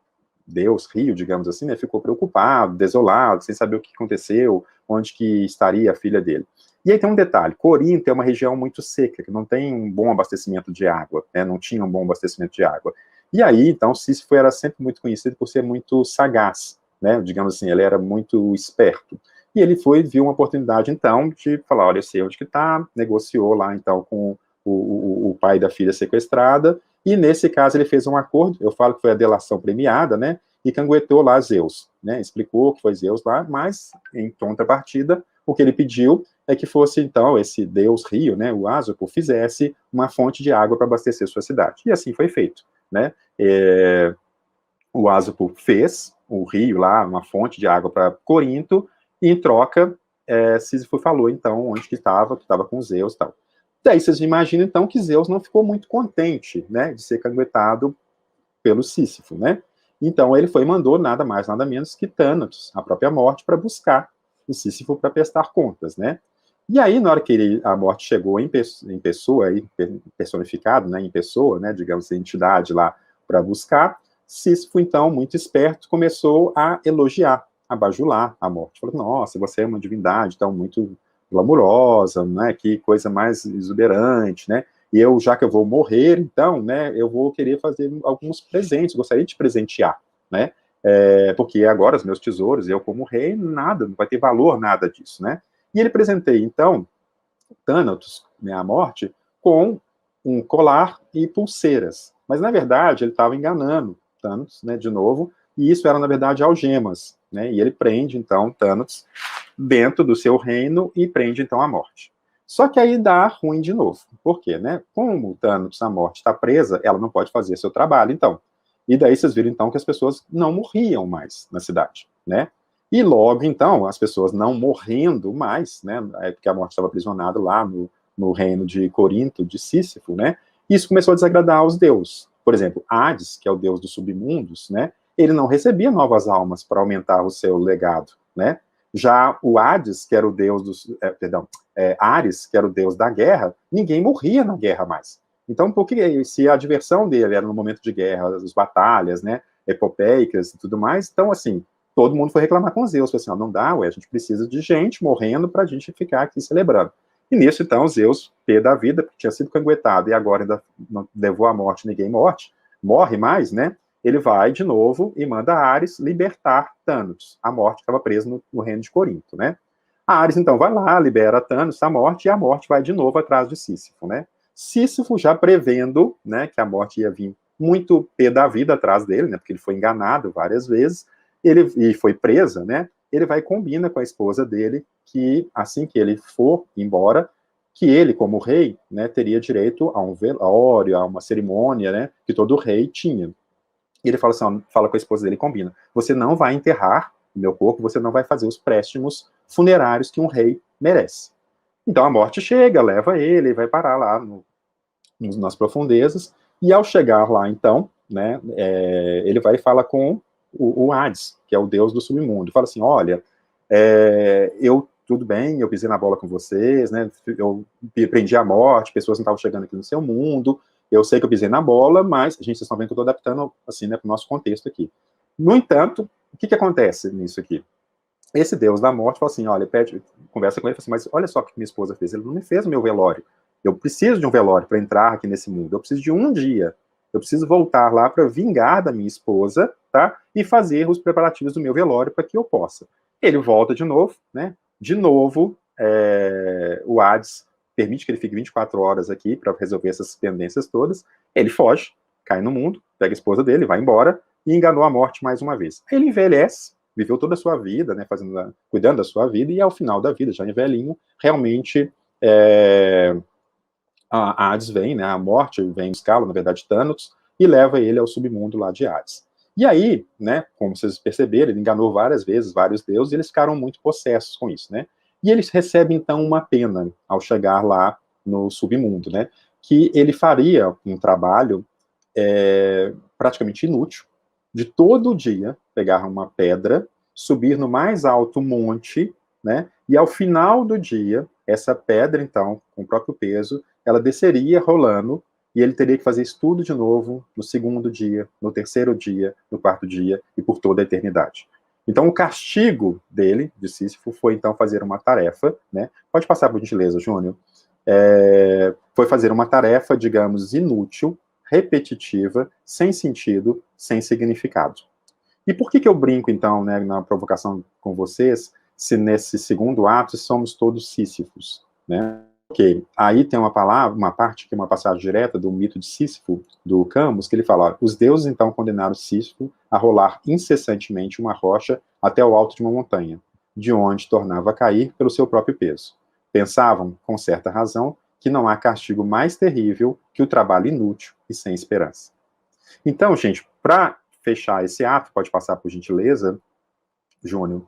B: deus rio, digamos assim, né, ficou preocupado, desolado, sem saber o que aconteceu, onde que estaria a filha dele. E aí tem um detalhe, Corinto é uma região muito seca, que não tem um bom abastecimento de água, né, não tinha um bom abastecimento de água. E aí, então, Sísifo era sempre muito conhecido por ser muito sagaz, né, digamos assim, ele era muito esperto. E ele viu uma oportunidade, então, de falar, olha, eu sei onde que está, negociou lá, então, com o pai da filha sequestrada, e nesse caso ele fez um acordo, eu falo que foi a delação premiada, né, e canguetou lá Zeus, né, explicou que foi Zeus lá, mas em contrapartida, o que ele pediu é que fosse, então, esse deus rio, né, o Asopor, fizesse uma fonte de água para abastecer sua cidade. E assim foi feito, né? O Asopor fez o rio lá, uma fonte de água para Corinto, e em troca, Sísifo falou, então, onde que estava com Zeus e tal. Daí vocês imaginam, então, que Zeus não ficou muito contente, né, de ser caguetado pelo Sísifo, né? Então ele foi e mandou nada mais, nada menos que Thanatos, a própria morte, para buscar o Sísifo para prestar contas, né? E aí, na hora que a morte chegou em pessoa, aí, personificado, né, em pessoa, né, digamos, entidade lá para buscar, Sísifo, então, muito esperto, começou a elogiar, a bajular a morte. Falou, nossa, você é uma divindade, então, muito glamurosa, né, que coisa mais exuberante, né? E eu, já que eu vou morrer, então, né, eu vou querer fazer alguns presentes, gostaria de te presentear, né? Porque agora os meus tesouros, eu como rei, nada, não vai ter valor nada disso, né? E ele presenteia, então, Thanatos, né, a morte, com um colar e pulseiras. Mas, na verdade, ele estava enganando Thanatos, né, de novo, e isso eram, na verdade, algemas, né? E ele prende, então, Thanatos dentro do seu reino e prende, então, a morte. Só que aí dá ruim de novo. Por quê, né? Como Thanatos, a morte, está presa, ela não pode fazer seu trabalho, então. E daí vocês viram, então, que as pessoas não morriam mais na cidade, né? E logo, então, as pessoas não morrendo mais, né? Porque a morte estava aprisionada lá no reino de Corinto, de Sísifo, né? Isso começou a desagradar aos deuses. Por exemplo, Hades, que é o deus dos submundos, né? Ele não recebia novas almas para aumentar o seu legado, né? Já o Hades, que era o deus dos... Ares, que era o deus da guerra, ninguém morria na guerra mais. Então, porque se a diversão dele era no momento de guerra, as batalhas, né, epopeicas e tudo mais, então, assim, todo mundo foi reclamar com Zeus, falou assim, ó, não dá, ué, a gente precisa de gente morrendo para a gente ficar aqui celebrando. E nisso, então, Zeus, pé da vida, porque tinha sido canguetado e agora ainda não levou à morte, ninguém morre mais, né? Ele vai de novo e manda Ares libertar Thanatos, a morte que estava presa no reino de Corinto, né? A Ares, então, vai lá, libera Thanatos, a morte, e a morte vai de novo atrás de Sísifo, né? Sísifo já prevendo, né, que a morte ia vir muito pé da vida atrás dele, né, porque ele foi enganado várias vezes, e foi presa, né, ele vai e combina com a esposa dele que, assim que ele for embora, que ele, como rei, né, teria direito a um velório, a uma cerimônia, né, que todo rei tinha. E ele fala assim, ó, fala com a esposa dele, combina, você não vai enterrar o meu corpo, você não vai fazer os préstimos funerários que um rei merece. Então a morte chega, leva ele, vai parar lá nas profundezas, e ao chegar lá, então, né, ele vai e fala com o Hades, que é o deus do submundo, fala assim, olha, tudo bem, eu pisei na bola com vocês, né, eu prendi a morte, pessoas não estavam chegando aqui no seu mundo, eu sei que eu pisei na bola, mas, gente, vocês estão vendo que eu estou adaptando, assim, né, para o nosso contexto aqui. No entanto, o que acontece nisso aqui? Esse deus da morte fala assim, olha, conversa com ele, fala assim, mas olha só o que minha esposa fez, ele não me fez o meu velório, eu preciso de um velório para entrar aqui nesse mundo, eu preciso de um dia, eu preciso voltar lá para vingar da minha esposa, tá, e fazer os preparativos do meu velório para que eu possa. Ele volta de novo, né, de novo, o Hades permite que ele fique 24 horas aqui para resolver essas pendências todas, ele foge, cai no mundo, pega a esposa dele, vai embora, e enganou a morte mais uma vez. Ele envelhece, viveu toda a sua vida, né, cuidando da sua vida, e ao final da vida, já em velhinho, realmente a Hades vem, né, a morte vem buscá-lo, na verdade, Thanatos, e leva ele ao submundo lá de Hades. E aí, né, como vocês perceberam, ele enganou várias vezes vários deuses, e eles ficaram muito possessos com isso, né? E eles recebem, então, uma pena ao chegar lá no submundo, né? Que ele faria um trabalho praticamente inútil, de todo dia pegar uma pedra, subir no mais alto monte, né? E ao final do dia, essa pedra, então, com o próprio peso, ela desceria rolando, e ele teria que fazer isso tudo de novo no segundo dia, no terceiro dia, no quarto dia, e por toda a eternidade. Então, o castigo dele, de Sísifo, foi, então, fazer uma tarefa, né? Pode passar, por gentileza, Júnior. Foi fazer uma tarefa, digamos, inútil, repetitiva, sem sentido, sem significado. E por que eu brinco, então, né, na provocação com vocês, se nesse segundo ato somos todos Sísifos, né? Ok, aí tem uma palavra, uma parte que é uma passagem direta do mito de Sísifo, do Camus, que ele fala, ó, os deuses então condenaram Sísifo a rolar incessantemente uma rocha até o alto de uma montanha, de onde tornava a cair pelo seu próprio peso. pensavam, com certa razão, que não há castigo mais terrível que o trabalho inútil e sem esperança. Então, gente, para fechar esse ato, pode passar por gentileza, Júnior,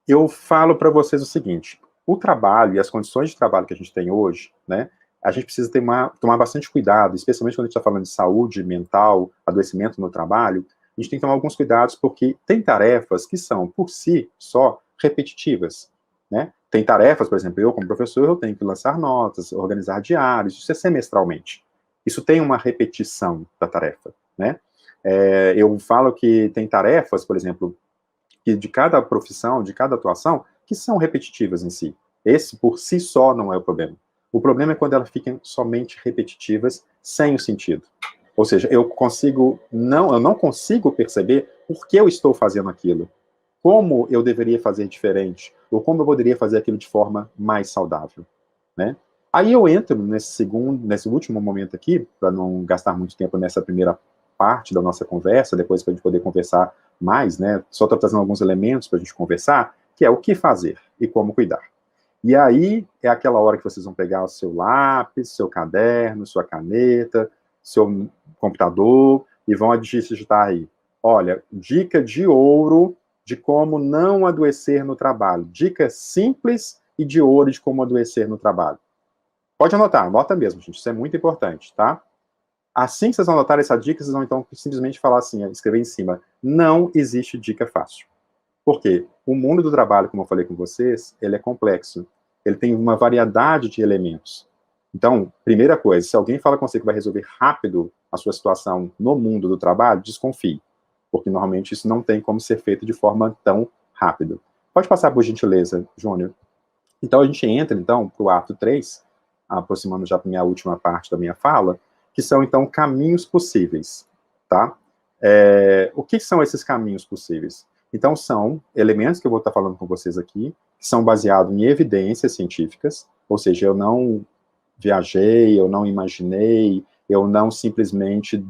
B: eu falo para vocês o seguinte: o trabalho e as condições de trabalho que a gente tem hoje, né, a gente precisa tomar bastante cuidado, especialmente quando a gente está falando de saúde mental, adoecimento no trabalho. A gente tem que tomar alguns cuidados, porque tem tarefas que são, por si só, repetitivas. Né? Tem tarefas, por exemplo, eu, como professor, eu tenho que lançar notas, organizar diários, isso é semestralmente. Isso tem uma repetição da tarefa. Né? Eu falo que tem tarefas, por exemplo, que de cada profissão, de cada atuação, que são repetitivas em si. Esse, por si só, não é o problema. O problema é quando elas ficam somente repetitivas, sem o sentido. Ou seja, eu não consigo perceber por que eu estou fazendo aquilo, como eu deveria fazer diferente, ou como eu poderia fazer aquilo de forma mais saudável, né? Aí eu entro nesse último momento aqui, para não gastar muito tempo nessa primeira parte da nossa conversa, depois para a gente poder conversar mais, né? Só estou trazendo alguns elementos para a gente conversar, que é o que fazer e como cuidar. E aí é aquela hora que vocês vão pegar o seu lápis, seu caderno, sua caneta, seu computador e vão digitar aí. Olha, dica de ouro de como não adoecer no trabalho. Dica simples e de ouro de como adoecer no trabalho. Pode anotar, anota mesmo, gente. Isso é muito importante, tá? Assim que vocês anotarem essa dica, vocês vão então simplesmente falar assim, escrever em cima: não existe dica fácil. Por quê? O mundo do trabalho, como eu falei com vocês, ele é complexo. Ele tem uma variedade de elementos. Então, primeira coisa, se alguém fala com você que vai resolver rápido a sua situação no mundo do trabalho, desconfie. Porque normalmente isso não tem como ser feito de forma tão rápida. Pode passar por gentileza, Júnior. Então, a gente entra, então, para o ato 3, aproximando já para a minha última parte da minha fala, que são, então, caminhos possíveis, tá? O que são esses caminhos possíveis? Então, são elementos que eu vou estar falando com vocês aqui, que são baseados em evidências científicas, ou seja, eu não viajei, eu não imaginei, eu não simplesmente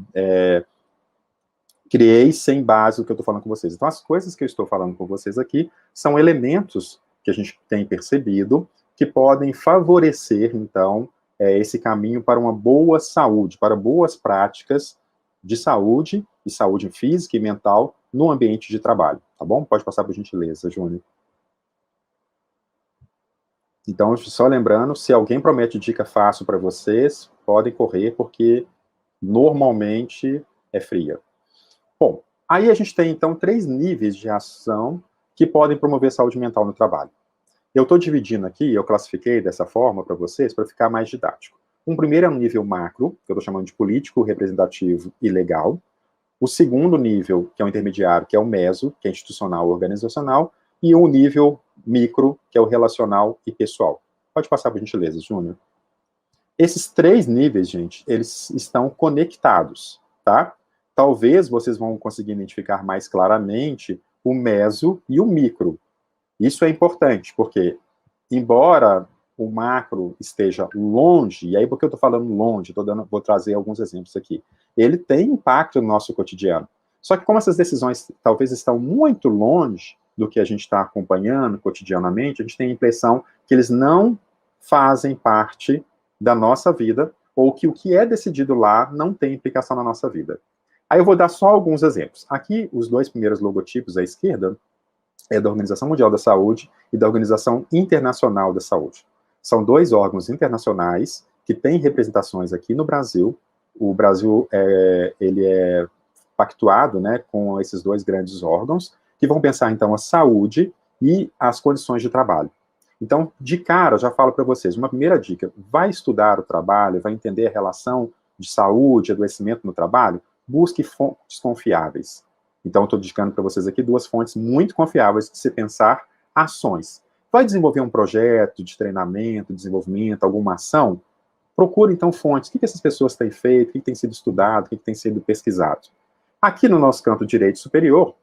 B: criei sem base o que eu estou falando com vocês. Então, as coisas que eu estou falando com vocês aqui são elementos que a gente tem percebido que podem favorecer, então, esse caminho para uma boa saúde, para boas práticas de saúde, e saúde física e mental, no ambiente de trabalho, tá bom? Pode passar por gentileza, Júnior. Então, só lembrando, se alguém promete dica fácil para vocês, podem correr, porque normalmente é fria. Bom, aí a gente tem, então, 3 níveis de ação que podem promover saúde mental no trabalho. Eu estou dividindo aqui, eu classifiquei dessa forma para vocês, para ficar mais didático. Um primeiro é um nível macro, que eu estou chamando de político, representativo e legal. O segundo nível, que é o intermediário, que é o meso, que é institucional ou organizacional. E o nível micro, que é o relacional e pessoal. Pode passar por gentileza, Júnior. Esses 3 níveis, gente, eles estão conectados, tá? Talvez vocês vão conseguir identificar mais claramente o meso e o micro. Isso é importante, porque, embora o macro esteja longe, e aí por que eu estou falando longe? Vou trazer alguns exemplos aqui. Ele tem impacto no nosso cotidiano. Só que como essas decisões talvez estão muito longe do que a gente está acompanhando cotidianamente, a gente tem a impressão que eles não fazem parte da nossa vida, ou que o que é decidido lá não tem implicação na nossa vida. Aí eu vou dar só alguns exemplos. Aqui, os 2 primeiros logotipos à esquerda é da Organização Mundial da Saúde e da Organização Internacional da Saúde. São 2 órgãos internacionais que têm representações aqui no Brasil. O Brasil ele é pactuado, né, com esses 2 grandes órgãos, que vão pensar, então, a saúde e as condições de trabalho. Então, de cara, eu já falo para vocês, uma primeira dica: vai estudar o trabalho, vai entender a relação de saúde, adoecimento no trabalho, busque fontes confiáveis. Então, estou indicando para vocês aqui 2 fontes muito confiáveis de se pensar ações. Vai desenvolver um projeto de treinamento, desenvolvimento, alguma ação? Procure, então, fontes. O que essas pessoas têm feito, o que tem sido estudado, o que tem sido pesquisado. Aqui no nosso campo de direito superior,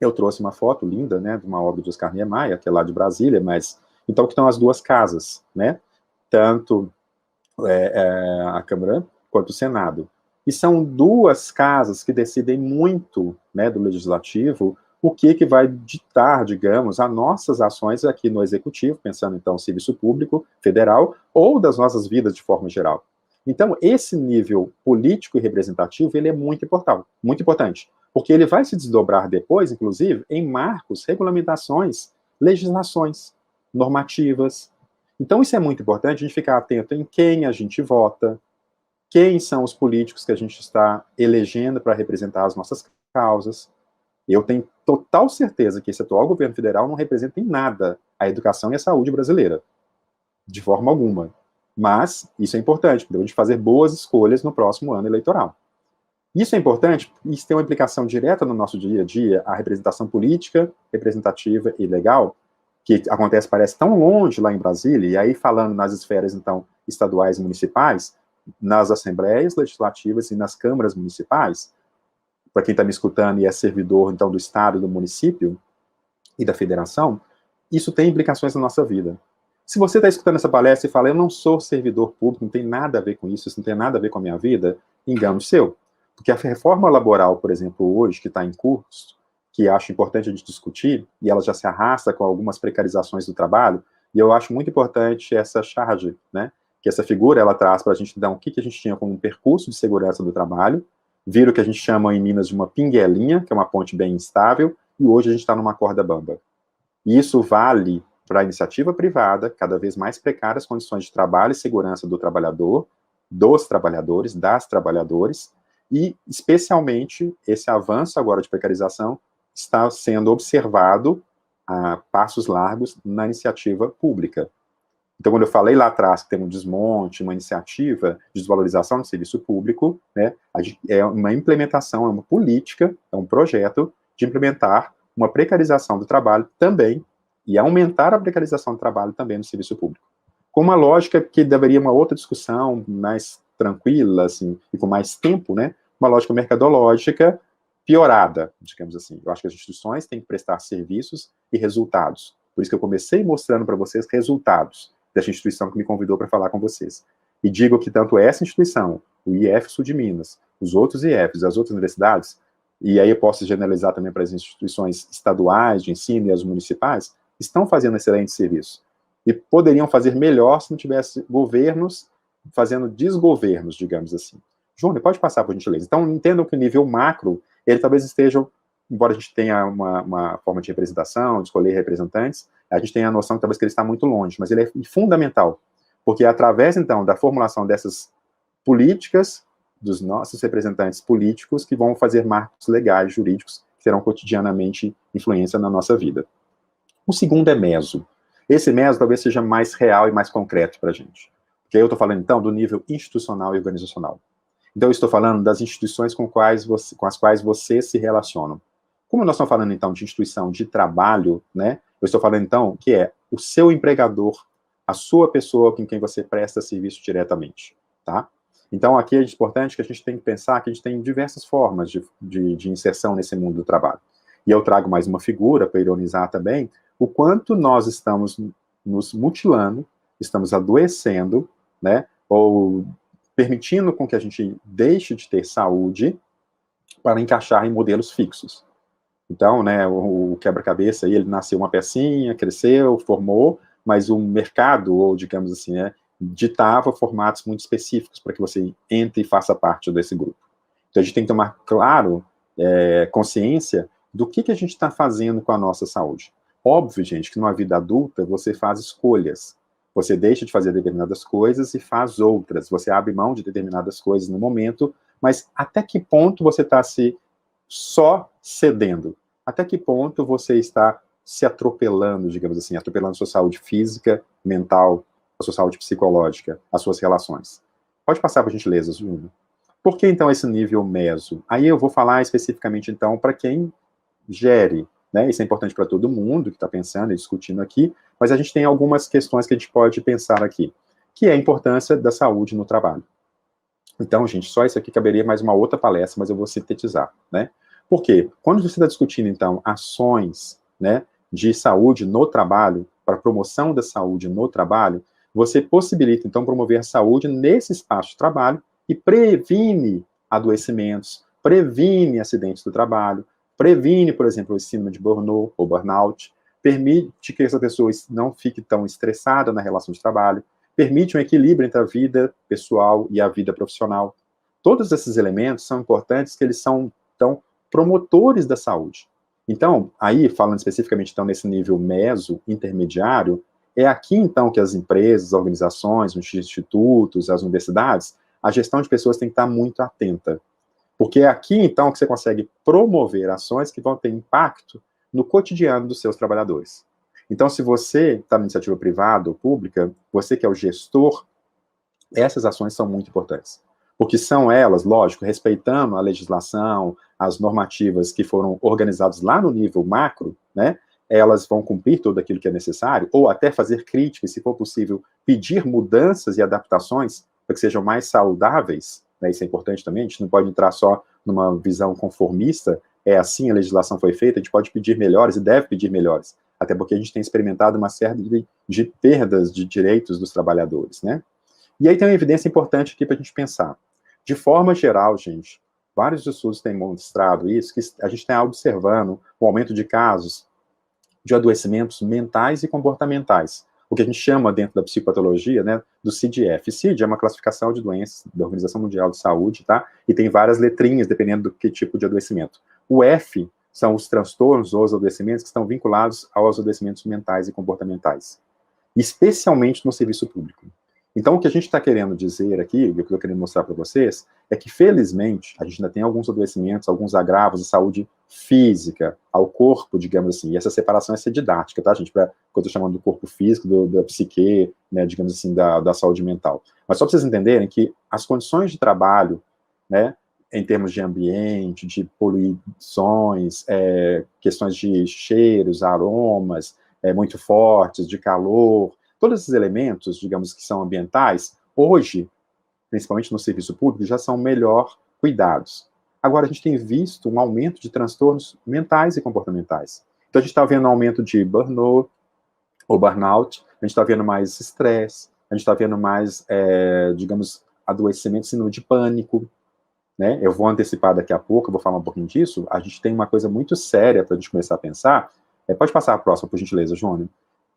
B: eu trouxe uma foto linda, né, de uma obra de Oscar Niemeyer, que é lá de Brasília, mas, então, que estão as 2 casas, né, tanto a Câmara quanto o Senado. E são 2 casas que decidem muito, né, do Legislativo, o que vai ditar, digamos, as nossas ações aqui no Executivo, pensando, então, no serviço público federal, ou das nossas vidas de forma geral. Então, esse nível político e representativo, ele é muito importante, porque ele vai se desdobrar depois, inclusive, em marcos, regulamentações, legislações, normativas. Então, isso é muito importante, a gente ficar atento em quem a gente vota, quem são os políticos que a gente está elegendo para representar as nossas causas. Eu tenho total certeza que esse atual governo federal não representa em nada a educação e a saúde brasileira, de forma alguma. Mas isso é importante, para a gente fazer boas escolhas no próximo ano eleitoral. Isso é importante, isso tem uma implicação direta no nosso dia a dia, a representação política, representativa e legal, que acontece, parece tão longe lá em Brasília, e aí falando nas esferas, então, estaduais e municipais, nas assembleias legislativas e nas câmaras municipais, para quem está me escutando e é servidor, então, do Estado, do município e da federação, isso tem implicações na nossa vida. Se você está escutando essa palestra e fala, eu não sou servidor público, não tem nada a ver com isso não tem nada a ver com a minha vida, engano seu. Porque a reforma laboral, por exemplo, hoje, que está em curso, que acho importante a gente discutir, e ela já se arrasta com algumas precarizações do trabalho, e eu acho muito importante essa charge, né, que essa figura ela traz para a gente dar o que a gente tinha como um percurso de segurança do trabalho, vira o que a gente chama em Minas de uma pinguelinha, que é uma ponte bem instável, e hoje a gente está numa corda bamba. E isso vale para a iniciativa privada, cada vez mais precárias condições de trabalho e segurança do trabalhador, dos trabalhadores, das trabalhadoras, e especialmente esse avanço agora de precarização está sendo observado a passos largos na iniciativa pública. Então, quando eu falei lá atrás que tem um desmonte, uma iniciativa de desvalorização do serviço público, né, é uma implementação, é uma política, é um projeto de implementar uma precarização do trabalho também, e aumentar a precarização do trabalho também no serviço público. Com uma lógica que deveria uma outra discussão mais tranquila, assim, e com mais tempo, né, uma lógica mercadológica piorada, digamos assim. Eu acho que as instituições têm que prestar serviços e resultados. Por isso que eu comecei mostrando para vocês resultados dessa instituição que me convidou para falar com vocês. E digo que tanto essa instituição, o IF Sul de Minas, os outros IFs, as outras universidades, e aí eu posso generalizar também para as instituições estaduais de ensino e as municipais, estão fazendo excelente serviço. E poderiam fazer melhor se não tivesse governos fazendo desgovernos, digamos assim. Júnior, pode passar, por gentileza. Então, entendam que o nível macro, ele talvez esteja, embora a gente tenha uma forma de representação, de escolher representantes, a gente tem a noção que talvez que ele está muito longe, mas ele é fundamental, porque é através, então, da formulação dessas políticas, dos nossos representantes políticos, que vão fazer marcos legais, jurídicos, que terão cotidianamente influência na nossa vida. O segundo é meso. Esse meso talvez seja mais real e mais concreto para a gente. Porque aí eu estou falando, então, do nível institucional e organizacional. Então, eu estou falando das instituições com as quais vocês se relacionam. Como nós estamos falando, então, de instituição de trabalho, né? Eu estou falando, então, que é o seu empregador, a sua pessoa com quem você presta serviço diretamente, tá? Então, aqui é importante que a gente tem que pensar que a gente tem diversas formas de inserção nesse mundo do trabalho. E eu trago mais uma figura para ironizar também o quanto nós estamos nos mutilando, estamos adoecendo, né? Ou permitindo com que a gente deixe de ter saúde para encaixar em modelos fixos. Então, né, o quebra-cabeça, ele nasceu uma pecinha, cresceu, formou, mas o mercado, ou digamos assim, né, ditava formatos muito específicos para que você entre e faça parte desse grupo. Então, a gente tem que tomar, claro, consciência do que a gente está fazendo com a nossa saúde. Óbvio, gente, que numa vida adulta você faz escolhas. Você deixa de fazer determinadas coisas e faz outras. Você abre mão de determinadas coisas no momento, mas até que ponto você está se só cedendo? Até que ponto você está se atropelando, digamos assim, atropelando a sua saúde física, mental, a sua saúde psicológica, as suas relações? Pode passar, por gentileza, Júnior. Por que, então, esse nível meso? Aí eu vou falar especificamente, então, para quem gere, né? Isso é importante para todo mundo que está pensando e discutindo aqui, mas a gente tem algumas questões que a gente pode pensar aqui, que é a importância da saúde no trabalho. Então, gente, só isso aqui caberia mais uma outra palestra, mas eu vou sintetizar, né? Por quê? Quando você está discutindo, então, ações, né, de saúde no trabalho, para promoção da saúde no trabalho, você possibilita, então, promover a saúde nesse espaço de trabalho e previne adoecimentos, previne acidentes do trabalho, previne, por exemplo, o síndrome de burnout ou burnout, permite que essa pessoa não fique tão estressada na relação de trabalho, permite um equilíbrio entre a vida pessoal e a vida profissional. Todos esses elementos são importantes, que eles são, então, promotores da saúde. Então, aí, falando especificamente, então, nesse nível meso, intermediário, é aqui, então, que as empresas, as organizações, os institutos, as universidades, a gestão de pessoas tem que estar muito atenta. Porque é aqui, então, que você consegue promover ações que vão ter impacto no cotidiano dos seus trabalhadores. Então, se você está na iniciativa privada ou pública, você que é o gestor, essas ações são muito importantes. Porque são elas, lógico, respeitando a legislação, as normativas que foram organizadas lá no nível macro, né? Elas vão cumprir tudo aquilo que é necessário, ou até fazer críticas, se for possível, pedir mudanças e adaptações para que sejam mais saudáveis, né? Isso é importante também, a gente não pode entrar só numa visão conformista, é assim, a legislação foi feita, a gente pode pedir melhores e deve pedir melhores, até porque a gente tem experimentado uma série de perdas de direitos dos trabalhadores, né? E aí tem uma evidência importante aqui para a gente pensar. De forma geral, gente, vários estudos têm mostrado isso, que a gente está observando o aumento de casos de adoecimentos mentais e comportamentais, o que a gente chama dentro da psicopatologia, né, do CDF. CID é uma classificação de doenças da Organização Mundial de Saúde, tá? E tem várias letrinhas, dependendo do que tipo de adoecimento. O F são os transtornos ou os adoecimentos que estão vinculados aos adoecimentos mentais e comportamentais, especialmente no serviço público. Então, o que a gente está querendo dizer aqui, o que eu estou querendo mostrar para vocês, é que, felizmente, a gente ainda tem alguns adoecimentos, alguns agravos de saúde física, ao corpo, digamos assim, e essa separação é didática, tá, gente? Quando eu estou chamando do corpo físico, da psique, né, digamos assim, da saúde mental. Mas só para vocês entenderem que as condições de trabalho, né, em termos de ambiente, de poluições, questões de cheiros, aromas muito fortes, de calor, todos esses elementos, digamos, que são ambientais, hoje, principalmente no serviço público, já são melhor cuidados. Agora, a gente tem visto um aumento de transtornos mentais e comportamentais. Então, a gente está vendo um aumento de burnout, ou burnout, a gente está vendo mais estresse, a gente está vendo mais, digamos, adoecimento, síndrome de pânico, né? Eu vou antecipar daqui a pouco, eu vou falar um pouquinho disso. A gente tem uma coisa muito séria para a gente começar a pensar. Pode passar a próxima, por gentileza, Jônio.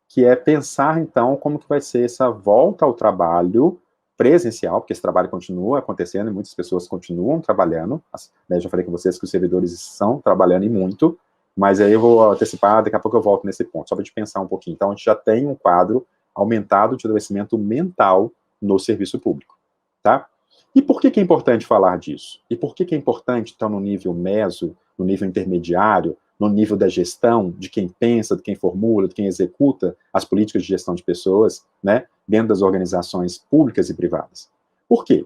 B: Que é pensar, então, como que vai ser essa volta ao trabalho presencial, porque esse trabalho continua acontecendo e muitas pessoas continuam trabalhando, né, já falei com vocês que os servidores estão trabalhando e muito, mas aí eu vou antecipar, daqui a pouco eu volto nesse ponto, só para a gente pensar um pouquinho. Então, a gente já tem um quadro aumentado de adoecimento mental no serviço público, tá? E por que é importante falar disso? E por que é importante, então, no nível meso, no nível intermediário, no nível da gestão, de quem pensa, de quem formula, de quem executa as políticas de gestão de pessoas, né, dentro das organizações públicas e privadas. Por quê?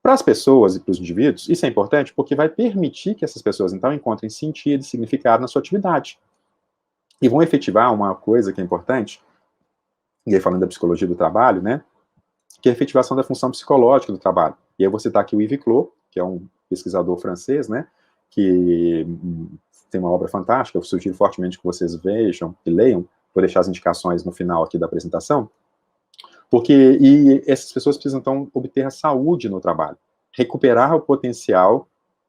B: Para as pessoas e para os indivíduos, isso é importante porque vai permitir que essas pessoas, então, encontrem sentido e significado na sua atividade. E vão efetivar uma coisa que é importante, e aí falando da psicologia do trabalho, né, que é a efetivação da função psicológica do trabalho. E eu vou citar aqui o Yves Clos, que é um pesquisador francês, né, que tem uma obra fantástica, eu sugiro fortemente que vocês vejam e leiam, vou deixar as indicações no final aqui da apresentação, porque essas pessoas precisam, então, obter a saúde no trabalho, recuperar o potencial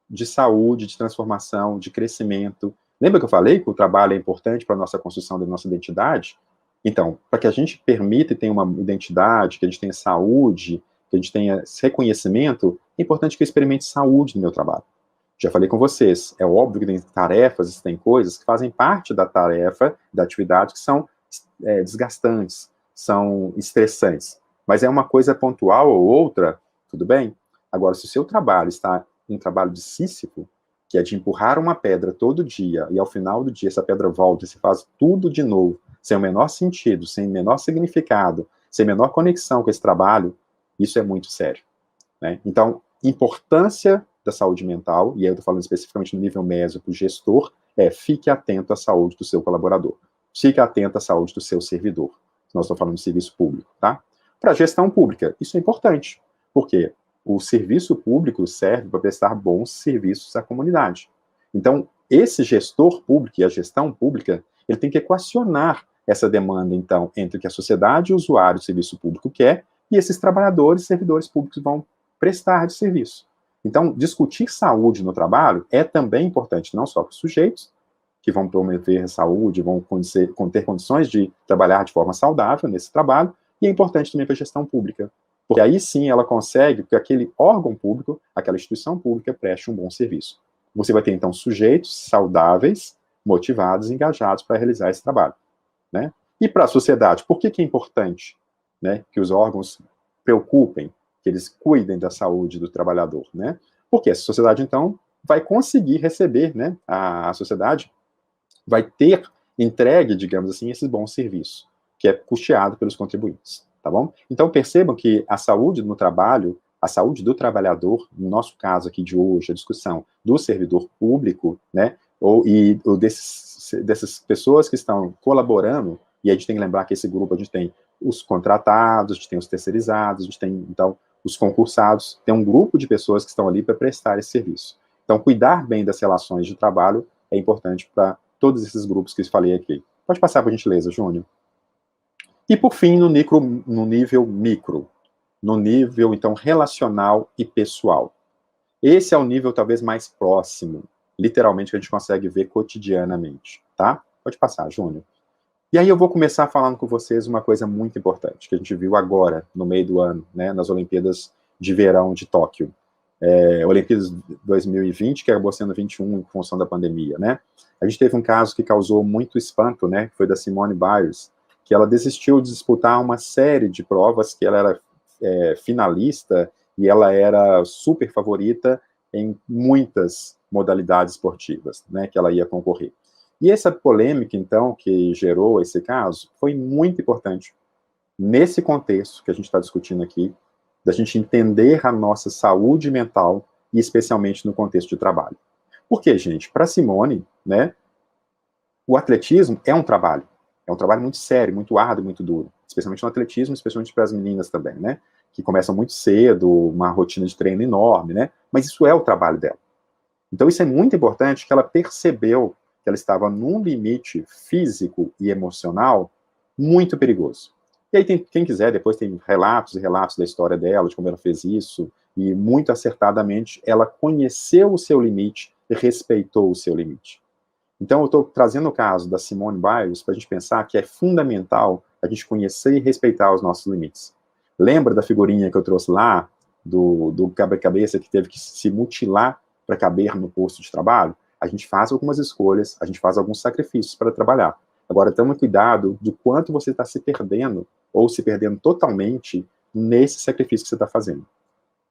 B: de saúde, de transformação, de crescimento. Lembra que eu falei que o trabalho é importante para a nossa construção da nossa identidade? Então, para que a gente permita e tenha uma identidade, que a gente tenha saúde, que a gente tenha reconhecimento, é importante que eu experimente saúde no meu trabalho. Já falei com vocês, é óbvio que tem tarefas, tem coisas que fazem parte da tarefa, da atividade, que são desgastantes, são estressantes. Mas é uma coisa pontual ou outra, tudo bem? Agora, se o seu trabalho está um trabalho de Sísifo, que é de empurrar uma pedra todo dia, e ao final do dia essa pedra volta e se faz tudo de novo, sem o menor sentido, sem o menor significado, sem a menor conexão com esse trabalho, isso é muito sério, né? Então, importância da saúde mental, e aí eu estou falando especificamente no nível meso para o gestor, fique atento à saúde do seu colaborador. Fique atento à saúde do seu servidor. Nós estamos falando de serviço público, tá? Para a gestão pública, isso é importante, porque o serviço público serve para prestar bons serviços à comunidade. Então, esse gestor público e a gestão pública, ele tem que equacionar essa demanda, então, entre o que a sociedade e o usuário do serviço público quer e esses trabalhadores e servidores públicos vão prestar de serviço. Então, discutir saúde no trabalho é também importante, não só para os sujeitos, que vão promover saúde, vão ter condições de trabalhar de forma saudável nesse trabalho, e é importante também para a gestão pública, porque aí sim ela consegue que aquele órgão público, aquela instituição pública, preste um bom serviço. Você vai ter, então, sujeitos saudáveis, motivados, engajados para realizar esse trabalho, né? E para a sociedade, por que é importante, né, que os órgãos preocupem, que eles cuidem da saúde do trabalhador, né? Porque a sociedade, então, vai conseguir receber, né, a sociedade vai ter entregue, digamos assim, esse bom serviço, que é custeado pelos contribuintes, tá bom? Então, percebam que a saúde no trabalho, a saúde do trabalhador, no nosso caso aqui de hoje, a discussão do servidor público, né, ou dessas pessoas que estão colaborando, e a gente tem que lembrar que esse grupo, a gente tem os contratados, a gente tem os terceirizados, a gente tem, então, os concursados, tem um grupo de pessoas que estão ali para prestar esse serviço. Então, cuidar bem das relações de trabalho é importante para todos esses grupos que eu falei aqui. Pode passar, por gentileza, Júnior. E, por fim, no nível micro, no nível, então, relacional e pessoal. Esse é o nível, talvez, mais próximo, literalmente, que a gente consegue ver cotidianamente, tá? Pode passar, Júnior. E aí eu vou começar falando com vocês uma coisa muito importante, que a gente viu agora, no meio do ano, né, nas Olimpíadas de Verão de Tóquio. Olimpíadas 2020, que acabou sendo 21 em função da pandemia, né? A gente teve um caso que causou muito espanto, né? Que foi da Simone Biles, que ela desistiu de disputar uma série de provas, que ela era finalista e ela era super favorita em muitas modalidades esportivas, né? Que ela ia concorrer. E essa polêmica, então, que gerou esse caso, foi muito importante nesse contexto que a gente está discutindo aqui, da gente entender a nossa saúde mental, e especialmente no contexto de trabalho. Porque, gente, para Simone, né, o atletismo é um trabalho muito sério, muito árduo, muito duro, especialmente no atletismo, especialmente para as meninas também, né, que começam muito cedo, uma rotina de treino enorme, né, mas isso é o trabalho dela. Então isso é muito importante, que ela percebeu que ela estava num limite físico e emocional muito perigoso. E aí, quem quiser, depois tem relatos e relatos da história dela, de como ela fez isso, e muito acertadamente, ela conheceu o seu limite e respeitou o seu limite. Então, eu estou trazendo o caso da Simone Biles para a gente pensar que é fundamental a gente conhecer e respeitar os nossos limites. Lembra da figurinha que eu trouxe lá, do quebra-cabeça que teve que se mutilar para caber no posto de trabalho? A gente faz algumas escolhas, a gente faz alguns sacrifícios para trabalhar. Agora, tome cuidado do quanto você está se perdendo, ou se perdendo totalmente, nesse sacrifício que você está fazendo.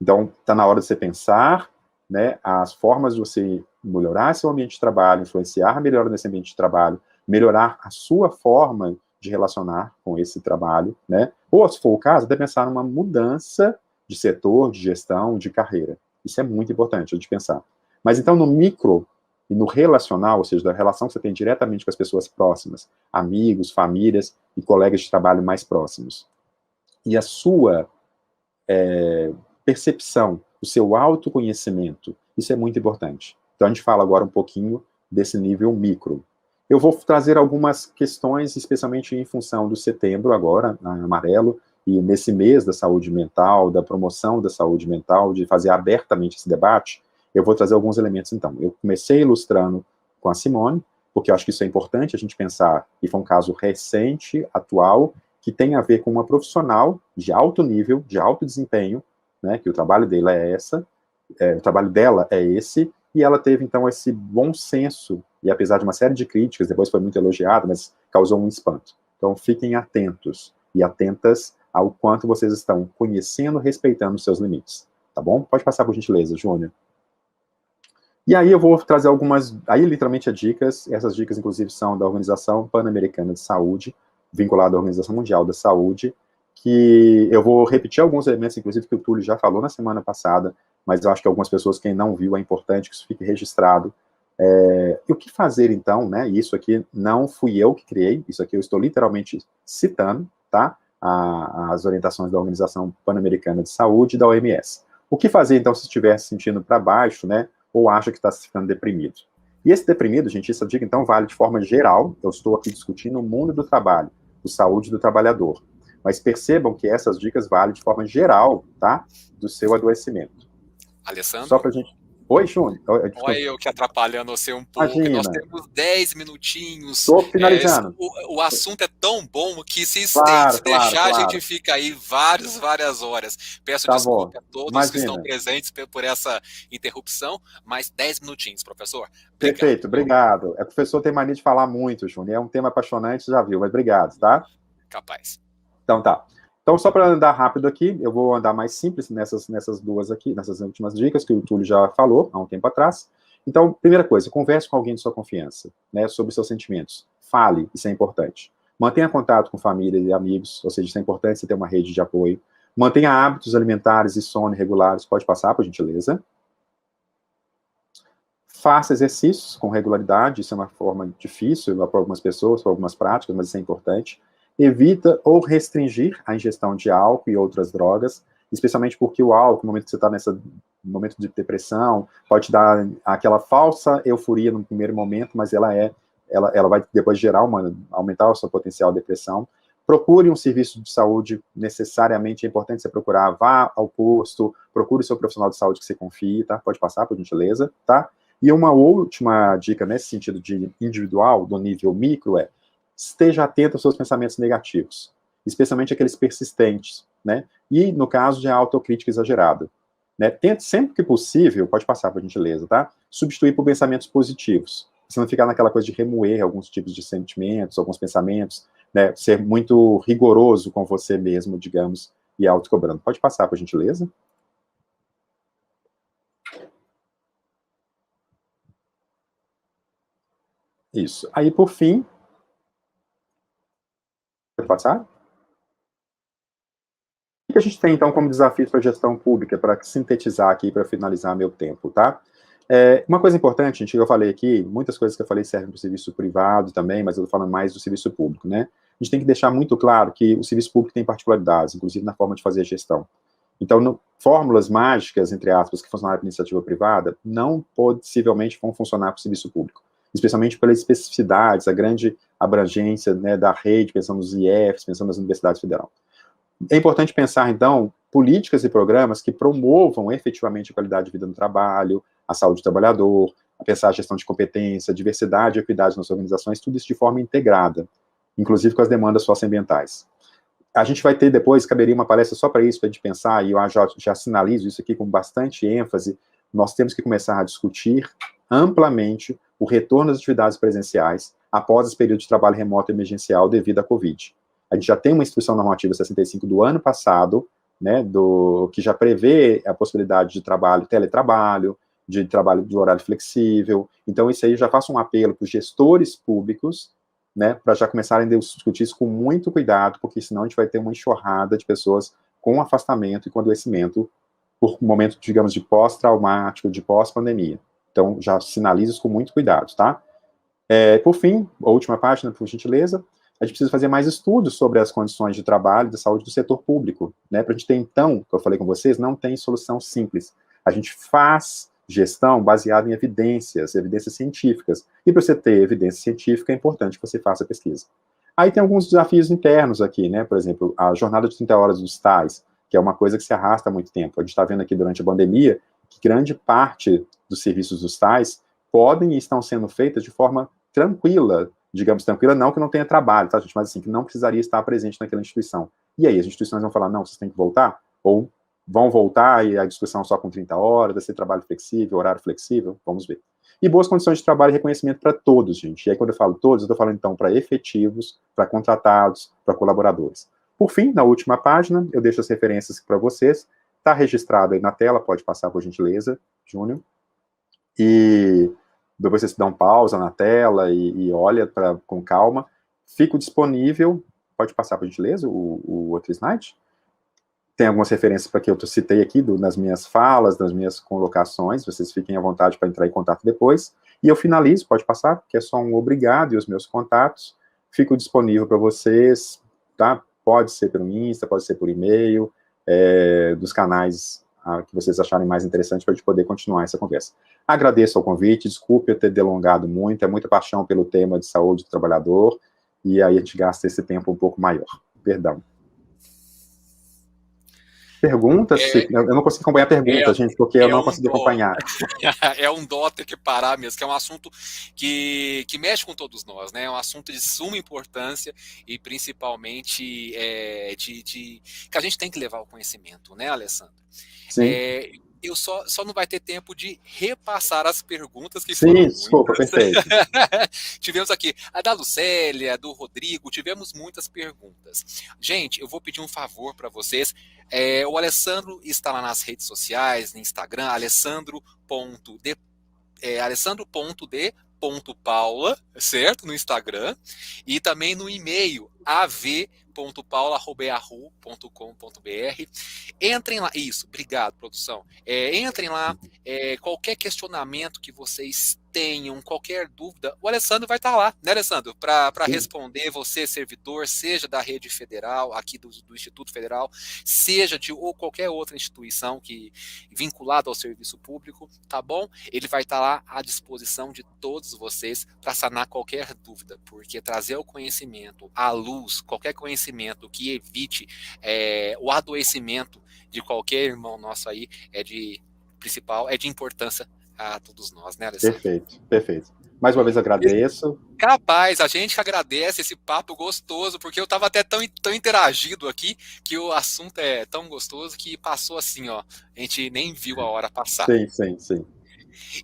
B: Então, está na hora de você pensar, né, as formas de você melhorar seu ambiente de trabalho, influenciar melhor nesse ambiente de trabalho, melhorar a sua forma de relacionar com esse trabalho, né, ou, se for o caso, até pensar numa mudança de setor, de gestão, de carreira. Isso é muito importante a gente pensar. Mas, então, no micro e no relacional, ou seja, da relação que você tem diretamente com as pessoas próximas, amigos, famílias e colegas de trabalho mais próximos, e a sua percepção, o seu autoconhecimento, isso é muito importante. Então, a gente fala agora um pouquinho desse nível micro. Eu vou trazer algumas questões, especialmente em função do setembro agora, amarelo, e nesse mês da saúde mental, da promoção da saúde mental, de fazer abertamente esse debate, eu vou trazer alguns elementos, então. Eu comecei ilustrando com a Simone, porque eu acho que isso é importante a gente pensar, e foi um caso recente, atual, que tem a ver com uma profissional de alto nível, de alto desempenho, né, que o trabalho dela o trabalho dela é esse, e ela teve, então, esse bom senso, e apesar de uma série de críticas, depois foi muito elogiada, mas causou um espanto. Então, fiquem atentos e atentas ao quanto vocês estão conhecendo, respeitando os seus limites, tá bom? Pode passar, por gentileza, Júnior. E aí eu vou trazer algumas, aí literalmente dicas, essas dicas inclusive são da Organização Pan-Americana de Saúde, vinculada à Organização Mundial da Saúde, que eu vou repetir alguns elementos, inclusive, que o Túlio já falou na semana passada, mas eu acho que algumas pessoas, quem não viu, é importante que isso fique registrado. E o que fazer, então, né? Isso aqui não fui eu que criei, isso aqui eu estou literalmente citando, tá? As orientações da Organização Pan-Americana de Saúde e da OMS. O que fazer, então, se estiver se sentindo para baixo, né? Ou acha que está ficando deprimido? E esse deprimido, gente, essa dica, então, vale de forma geral. Eu estou aqui discutindo o mundo do trabalho, a saúde do trabalhador. Mas percebam que essas dicas valem de forma geral, tá? Do seu adoecimento. Só
A: Alessandro?
B: para a gente... Oi, Júnior.
A: Olha eu que atrapalhando você um pouco. Nós
B: Imagina.
A: temos 10 minutinhos.
B: Estou finalizando.
A: O assunto é tão bom que se estende.
B: Claro,
A: Se
B: claro,
A: deixar, a gente
B: claro.
A: fica aí várias horas. Peço
B: Tá bom.
A: desculpa a todos que estão
B: Imagina.
A: presentes por essa interrupção, mas 10 minutinhos, professor. Obrigado.
B: Perfeito, obrigado. O professor tem mania de falar muito, Júnior. É um tema apaixonante, já viu, mas obrigado, tá?
A: Capaz.
B: Então tá. Então, só para andar rápido aqui, eu vou andar mais simples nessas duas aqui, nessas últimas dicas que o Túlio já falou há um tempo atrás. Então, primeira coisa, converse com alguém de sua confiança, né, sobre seus sentimentos. Fale, isso é importante. Mantenha contato com família e amigos, ou seja, isso é importante você ter uma rede de apoio. Mantenha hábitos alimentares e sono regulares, pode passar, por gentileza. Faça exercícios com regularidade, isso é uma forma difícil para algumas pessoas, para algumas práticas, mas isso é importante. Evita ou restringir a ingestão de álcool e outras drogas, especialmente porque o álcool, no momento que você está nesse momento de depressão, pode dar aquela falsa euforia no primeiro momento, mas ela vai depois aumentar o seu potencial de depressão. Procure um serviço de saúde, necessariamente é importante você procurar, vá ao posto, procure o seu profissional de saúde que você confie, tá? Pode passar, por gentileza, tá? E uma última dica nesse sentido de individual, do nível micro, é esteja atento aos seus pensamentos negativos, especialmente aqueles persistentes, né? E no caso de autocrítica exagerada, né? Tente sempre que possível, pode passar, por gentileza, tá? Substituir por pensamentos positivos. Você não ficar naquela coisa de remoer alguns tipos de sentimentos, alguns pensamentos, né? Ser muito rigoroso com você mesmo, digamos, e autocobrando. Pode passar, por gentileza. Isso. Aí, por fim, pode passar? O que a gente tem, então, como desafio para a gestão pública, para sintetizar aqui, para finalizar meu tempo, tá? Uma coisa importante, gente, eu falei aqui, muitas coisas que eu falei servem para o serviço privado também, mas eu estou falando mais do serviço público, né? A gente tem que deixar muito claro que o serviço público tem particularidades, inclusive na forma de fazer a gestão. Então, fórmulas mágicas, entre aspas, que funcionaram para a iniciativa privada, não possivelmente vão funcionar para o serviço público, especialmente pelas especificidades, a grande abrangência, né, da rede, pensando nos IEFs, pensando nas universidades federais. É importante pensar, então, políticas e programas que promovam efetivamente a qualidade de vida no trabalho, a saúde do trabalhador, a pensar a gestão de competência, diversidade e equidade nas organizações, tudo isso de forma integrada, inclusive com as demandas socioambientais. A gente vai ter depois, caberia uma palestra só para isso, para a gente pensar, e eu já sinalizo isso aqui com bastante ênfase, nós temos que começar a discutir amplamente o retorno às atividades presenciais após esse período de trabalho remoto emergencial devido à Covid. A gente já tem uma instrução normativa 65 do ano passado, né, que já prevê a possibilidade de trabalho, teletrabalho, de trabalho de horário flexível. Então, isso aí eu já faço um apelo para os gestores públicos, né, para já começarem a discutir isso com muito cuidado, porque senão a gente vai ter uma enxurrada de pessoas com afastamento e com adoecimento por um momento, digamos, de pós-traumático, de pós-pandemia. Então, já sinalizo isso com muito cuidado, tá? Por fim, a última página, por gentileza, a gente precisa fazer mais estudos sobre as condições de trabalho e de saúde do setor público, né? Para a gente ter, então, que eu falei com vocês, não tem solução simples. A gente faz gestão baseada em evidências científicas. E para você ter evidência científica, é importante que você faça pesquisa. Aí tem alguns desafios internos aqui, né? Por exemplo, a jornada de 30 horas dos TAIs, que é uma coisa que se arrasta há muito tempo. A gente está vendo aqui durante a pandemia que grande parte dos serviços dos TAIs podem e estão sendo feitas de forma tranquila, digamos tranquila, não que não tenha trabalho, tá, gente? Mas assim, que não precisaria estar presente naquela instituição. E aí, as instituições vão falar, não, vocês têm que voltar? Ou vão voltar e a discussão só com 30 horas, vai ser trabalho flexível, horário flexível? Vamos ver. E boas condições de trabalho e reconhecimento para todos, gente. E aí, quando eu falo todos, eu estou falando, então, para efetivos, para contratados, para colaboradores. Por fim, na última página, eu deixo as referências para vocês. Está registrado aí na tela, pode passar, por gentileza, Júnior. E depois você dá um pausa na tela e olha com calma. Fico disponível, pode passar, por gentileza, o outro slide. Tem algumas referências para que eu citei aqui nas minhas falas, nas minhas colocações, vocês fiquem à vontade para entrar em contato depois. E eu finalizo, pode passar, que é só um obrigado e os meus contatos. Fico disponível para vocês, tá? Pode ser pelo Insta, pode ser por e-mail, dos canais que vocês acharem mais interessante para a gente poder continuar essa conversa. Agradeço ao convite, desculpe eu ter delongado muito, é muita paixão pelo tema de saúde do trabalhador, e aí a gente gasta esse tempo um pouco maior. Perdão. Perguntas, Chico? Eu não consigo acompanhar a pergunta, gente, porque eu não consegui acompanhar.
A: É um dó ter que parar mesmo, que é um assunto que mexe com todos nós, né? É um assunto de suma importância e principalmente que a gente tem que levar o conhecimento, né, Alessandro?
B: Sim.
A: Eu só não vai ter tempo de repassar as perguntas que
B: Sim,
A: foram
B: desculpa,
A: muitas.
B: perfeito.
A: Tivemos aqui a da Lucélia, do Rodrigo, tivemos muitas perguntas. Gente, eu vou pedir um favor para vocês. O Alessandro está lá nas redes sociais, no Instagram, alessandro.d.paula, certo? No Instagram. E também no e-mail, av.paula@yahoo.com.br. Entrem lá. Isso, obrigado, produção. Entrem lá. Qualquer questionamento que vocês tenham, qualquer dúvida, o Alessandro vai estar lá, né, Alessandro? Para responder, você, servidor, seja da rede federal, aqui do Instituto Federal, seja de ou qualquer outra instituição vinculada ao serviço público, tá bom? Ele vai estar lá à disposição de todos vocês para sanar qualquer dúvida, porque trazer o conhecimento, à luz, qualquer conhecimento que evite o adoecimento de qualquer irmão nosso aí, é de importância a todos nós, né, Alessandro?
B: Perfeito, perfeito. Mais uma vez agradeço.
A: Capaz, a gente agradece esse papo gostoso, porque eu estava até tão interagido aqui, que o assunto é tão gostoso que passou assim, ó, a gente nem viu a hora passar.
B: Sim.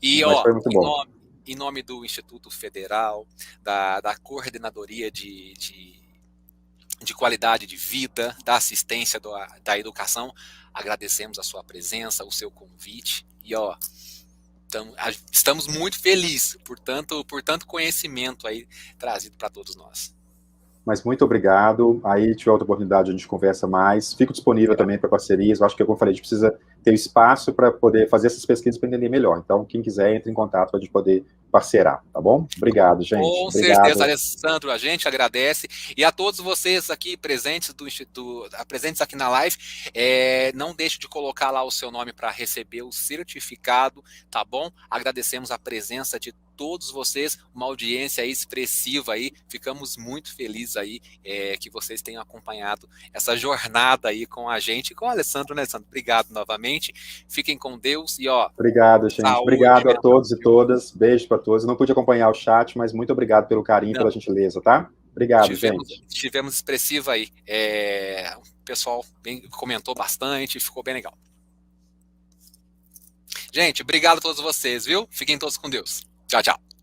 A: E,
B: Mas
A: ó,
B: foi muito bom.
A: em nome do Instituto Federal, da Coordenadoria de qualidade de vida, da assistência da educação, agradecemos a sua presença, o seu convite, e, ó, estamos muito felizes por tanto conhecimento aí trazido para todos nós.
B: Mas muito obrigado. Aí, tiver outra oportunidade, a gente conversa mais. Fico disponível também para parcerias. Eu acho que, como eu falei, a gente precisa ter espaço para poder fazer essas pesquisas para entender melhor. Então, quem quiser, entre em contato para a gente poder parceirar, tá bom? Obrigado, gente.
A: Com certeza, Alessandro, a gente agradece. E a todos vocês aqui presentes presentes aqui na live, não deixe de colocar lá o seu nome para receber o certificado, tá bom? Agradecemos a presença de todos vocês, uma audiência aí expressiva aí, ficamos muito felizes aí que vocês tenham acompanhado essa jornada aí com a gente e com o Alessandro, né, Alessandro? Obrigado novamente, fiquem com Deus e, ó,
B: obrigado, gente.
A: saúde,
B: obrigado a todos e todas. Beijo para todos. Eu não pude acompanhar o chat, mas muito obrigado pelo carinho, pela gentileza, tá? Obrigado, gente.
A: Tivemos expressiva aí. O pessoal comentou bastante, ficou bem legal. Gente, obrigado a todos vocês, viu? Fiquem todos com Deus. Tchau, tchau.